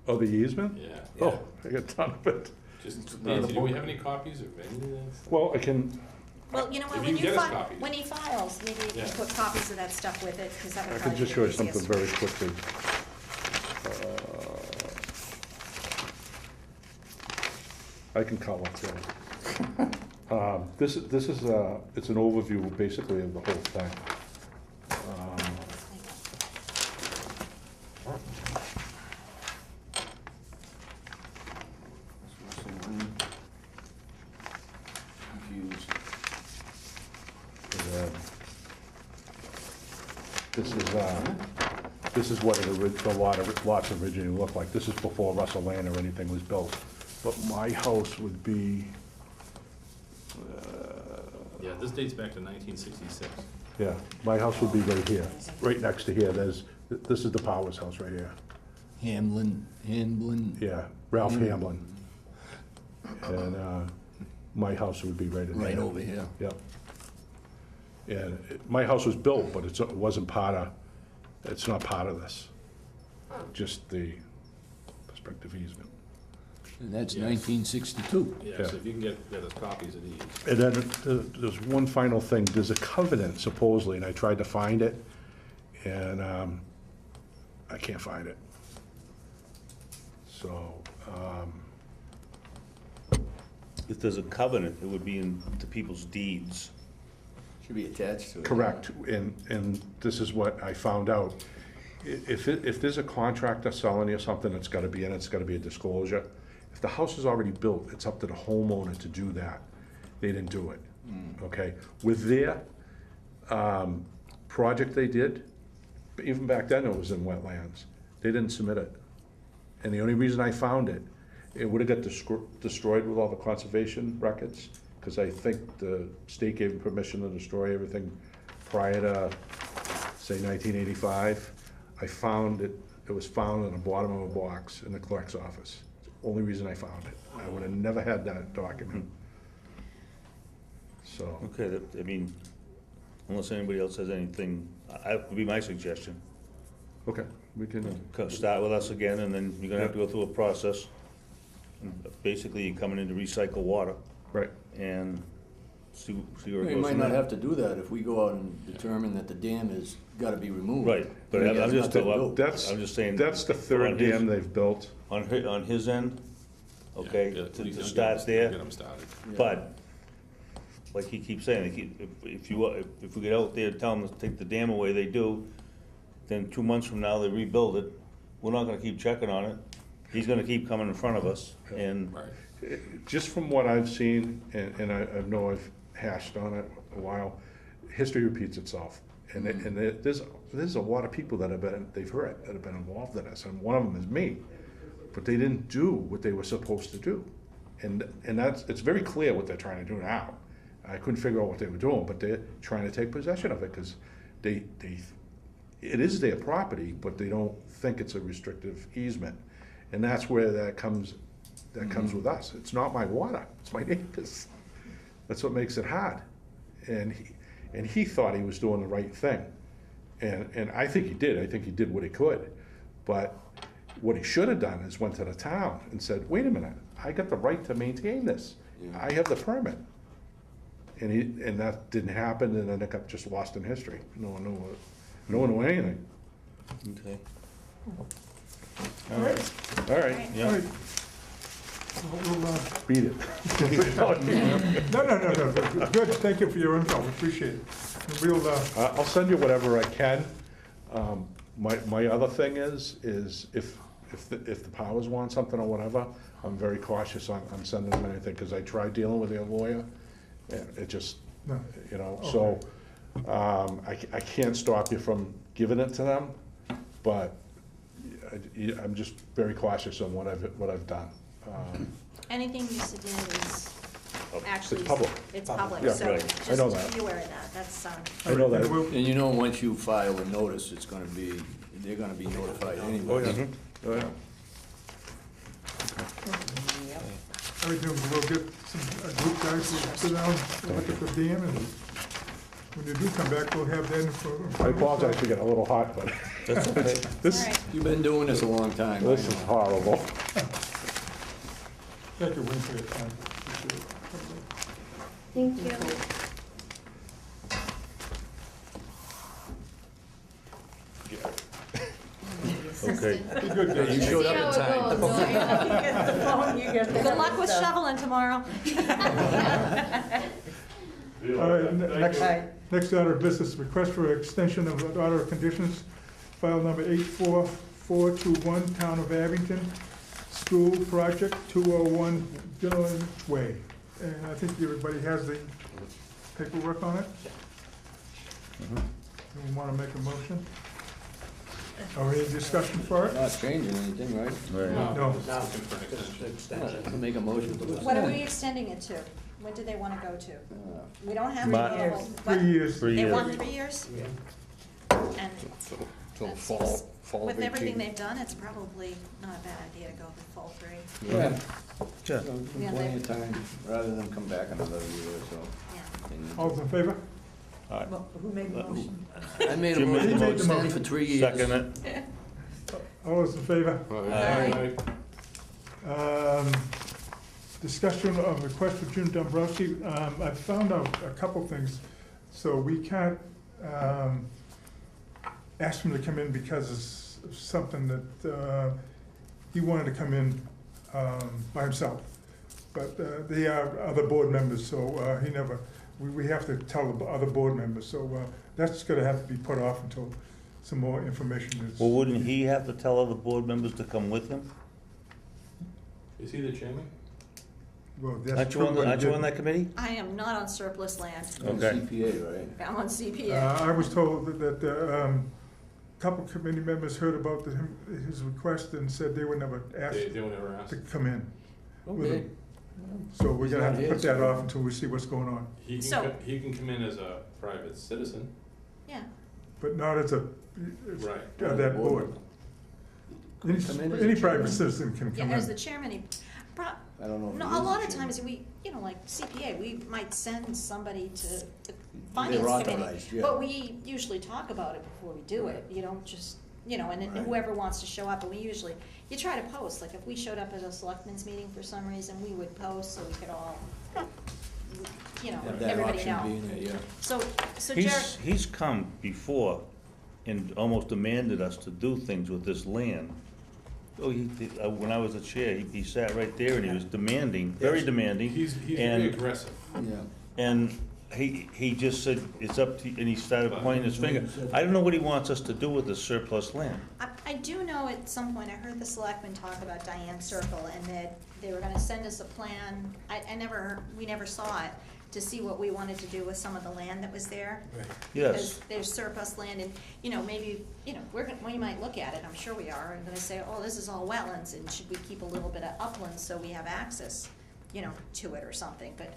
Oh, the easement? Yeah. Oh, I got a ton of it. Just, Nancy, do we have any copies of any of that? Well, I can, Well, you know what, If when you you get us fi- copies. when he files, maybe you can Yeah. put copies of that stuff with it, because that would I probably can be just the show you something easiest. very quickly. I can call it there. This is it's an overview basically of the whole thing. Confused. And then this is what the lots originally looked like. This is before Russell Lane or anything was built. But my house would be, Yeah, this dates back to 1966. yeah, my house would be right here, right next to here. This is the Powers house right here. Hamlin. Yeah, Ralph Hamlin. And my house would be right in there. Right over here. Yep. And my house was built, but it wasn't it's not part of this, just the prospective easement. And that's 1962. Yeah, so if you can get us copies of these. And then there's one final thing, there's a covenant supposedly, and I tried to find it, and I can't find it. So, If there's a covenant, it would be in the people's deeds. Should be attached to it. correct, and this is what I found out. If there's a contractor selling you something, it's gotta be in it, it's gotta be a disclosure. If the house is already built, it's up to the homeowner to do that. They didn't do it, okay? With their project they did, even back then it was in wetlands, they didn't submit it. And the only reason I found it, it would've got destroyed with all the conservation records, because I think the state gave them permission to destroy everything prior to, say, 1985. I found it, it was found in the bottom of a box in the clerk's office. It's the only reason I found it. I would have never had that document. So, Okay, I mean, unless anybody else has anything, that would be my suggestion. okay, we can, Start with us again, and then you're gonna have to go through a process. And basically, you're coming in to recycle water right. and see where it You goes might from not there. have to do that if we go out and determine that the dam has gotta be removed. Right, but He I'm has just, nothing to do. That's, I'm just saying. that's the third on his- dam they've built. On his end, okay, Yeah, to start there. Get them started. But, like he keeps saying, if we get out there and tell them to take the dam away, they do, then 2 months from now, they rebuild it, we're not gonna keep checking on it. He's gonna keep coming in front of us, and, Right. Just from what I've seen, and I know I've hashed on it a while, history repeats itself. And there's a lot of people that they've heard, that have been involved in this, and one of them is me. But they didn't do what they were supposed to do. And it's very clear what they're trying to do now. I couldn't figure out what they were doing, but they're trying to take possession of it, because it is their property, but they don't think it's a restrictive easement. And that's where that comes with us. It's not my water, it's my neighbor's. That's what makes it hard. And he thought he was doing the right thing. And I think he did. I think he did what he could. But what he should have done is went to the town and said, wait a minute, I got the right to maintain this. I have the permit. And that didn't happen, and then it got just lost in history. No one knew anything. okay. All right. All right. We'll, Beat it. no, good, thank you for your info, we appreciate it. And we'll, I'll send you whatever I can. My other thing is if the powers want something or whatever, I'm very cautious on sending them anything, because I tried dealing with their lawyer, and it just, No. you know, so, I can't stop you from giving it to them, but I'm just very cautious on what I've done. Anything you submit is actually. It's public. It's public, Yeah, so right. just I know that. be aware of that, that's, I know that. And you know, once you file a notice, they're gonna be notified Oh, anyway. yeah. Oh, yeah. everything, we'll get a group guys to sit down, look at the dam, and when you do come back, we'll have that info. I apologize for getting a little hot, but That's okay. this, All right. You've been doing this a long time. I this is know. horrible. Thank you, Wayne, for your time. Appreciate it. Thank you. Okay. Be good, Yeah, guys. you showed up in time. Good luck with shoveling tomorrow. All right, next order of business, request for extension of the order of conditions, file number 84421, Town of Abington, School Project 201 Dillon Way. And I think everybody has the paperwork on it. We want to make a motion? Or any discussion for it? Not changing anything, right? No. I'll make a motion. What are we extending it to? When do they wanna go to? We don't have. Ma- to go- 3 years. 3 They years. want 3 years? And till That fall, seems- fall of With everything 18. they've done, it's probably not a bad idea to go with fall 3. Yeah. Sure. So, Yeah, plenty they- of time, rather than come back another year or so. Yeah. And- All those in favor? All right. Who made the motion? I made a Jim made motion the to motion. extend for 3 years. Second it. All those in favor? Aye. Discussion of request for Jim Dombrowski. I found out a couple things. So we can't ask him to come in because it's something that he wanted to come in by himself. But they are other board members, so he never, we have to tell the other board members. So that's gonna have to be put off until some more information is. Well, wouldn't he have to tell other board members to come with him? Is he the chairman? Well, that's Aren't you true, on, but he aren't you on didn't. that committee? I am not on surplus land. On Okay. CPA, right? I'm on CPA. I was told that a couple committee members heard about his request and said they were never asked They were never asked. to come in with Okay. him. So we're He's gonna have not to here, put that so- off until we see what's going on, He can, So- he can come in as a private citizen. Yeah. but not as a, Right. that board. Any, Come in as any a private chairman. citizen can come Yeah, as the in. chairman, I don't know. if no, he a is lot the of chairman. times we, like CPA, we might send somebody to the They're finance committee. authorized, yeah. But we usually talk about it before we do it. You don't just, and then Right. whoever wants to show up, and we usually, you try to post, like if we showed up at a selectmen's meeting for some reason, we would post so we could all, Have that everybody option know. being there, yeah. So Jared, He's come before and almost demanded us to do things with this land. Oh, when I was the chair, he sat right there and he was demanding, very demanding. He's very and- aggressive. Yeah. And he just said, it's up to, and he started pointing his finger. I don't know what he wants us to do with this surplus land. I do know at some point, I heard the selectmen talk about Diane Circle, and that they were gonna send us a plan. We never saw it, to see what we wanted to do with some of the land that was there. Right. Yes. Because there's surplus land, and, maybe, we might look at it, I'm sure we are, and gonna say, oh, this is all wetlands, and should we keep a little bit of uplands so we have access, to it or something, but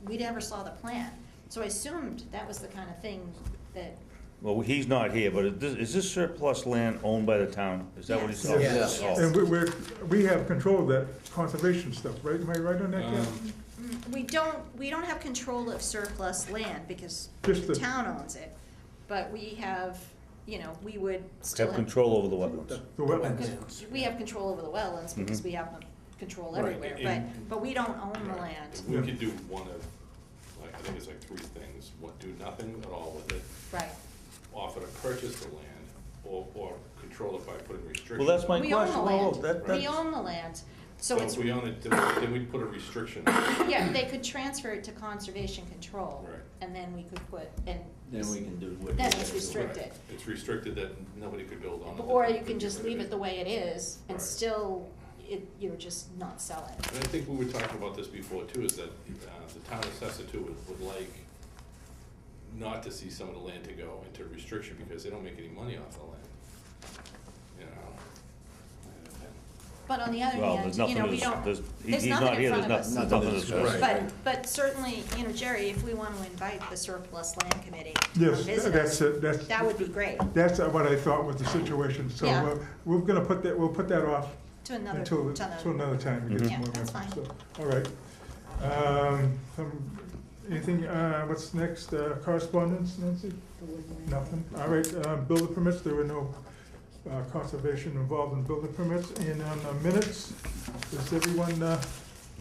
we never saw the plan. So I assumed that was the kind of thing that, Well, he's not here, but is this surplus land owned by the town? Is that what he's Yes. talking Yes. about? And we have control of that conservation stuff, right? Am I right on that, Ken? we don't have control of surplus land, because Just the the- town owns it, but we have, we would still Have have. control over the wetlands. The wetlands. We have control over the wetlands, because Mm-hmm. we have control Right. everywhere, but we don't own the land. If we could do one of, I think it's like 3 things. Do nothing at all with it, Right. offer to purchase the land, or control it by putting restrictions. Well, that's my We own the question. Oh, land. We that's, own the land, so So it's, if we own it, then we'd put a restriction on it. yeah, they could transfer it to conservation control. Right. And then we could put, and Then we can do what. then it's restricted. It's restricted that nobody could build on it. Or you can just leave it the way it is and Right. still, just not sell it. And I think we were talking about this before too, is that the town assessor too would like not to see some of the land to go into restriction, because they don't make any money off the land. But on the other well, hand, there's nothing, we don't, there's, there's he's nothing not in here, front there's of us. nothing to discuss. Right. But certainly, Jerry, if we want to invite the surplus land committee to Yes, visit that's us, it, that would be great, that's what I thought was the situation. So Yeah. we're gonna we'll put that off to another, until to another time. we get Yeah, more that's info. fine. So, all right. Anything, what's next, correspondence, Nancy? Nothing. All right, building permits, there were no conservation involved in building permits. And on the minutes, has everyone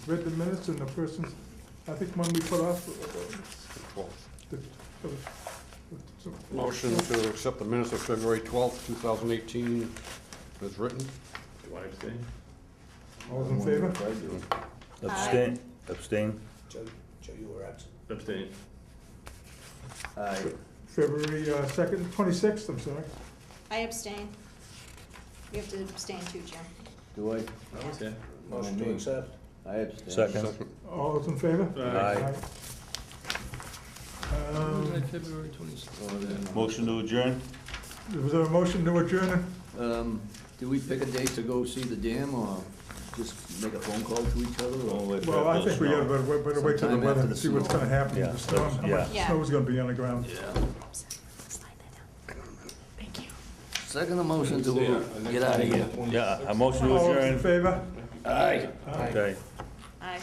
read the minutes and the persons, I think one we put off? Motion to accept the minutes of February 12th, 2018 as written. Do I abstain? All those in favor? Abstain? Joe, you were absent. Abstain. February 2nd, 26th, I'm sorry. I abstain. You have to abstain too, Jim. Do I? I was here. Motion to accept. I abstain. Second. All those in favor? Aye. February 26th. Motion to adjourn? Was there a motion to adjourn? Do we pick a date to go see the dam, or just make a phone call to each other? or- Well, I think we gotta better wait till the Sometime weather after and the see what's snow. gonna happen Yeah, with the storm, how yeah. much Yeah. snow's gonna be on the ground. Yeah. Slide that down. Thank you. Second the motion to See ya. get out of here. Yeah, a motion to All those in adjourn. favor? Aye. Okay. Aye.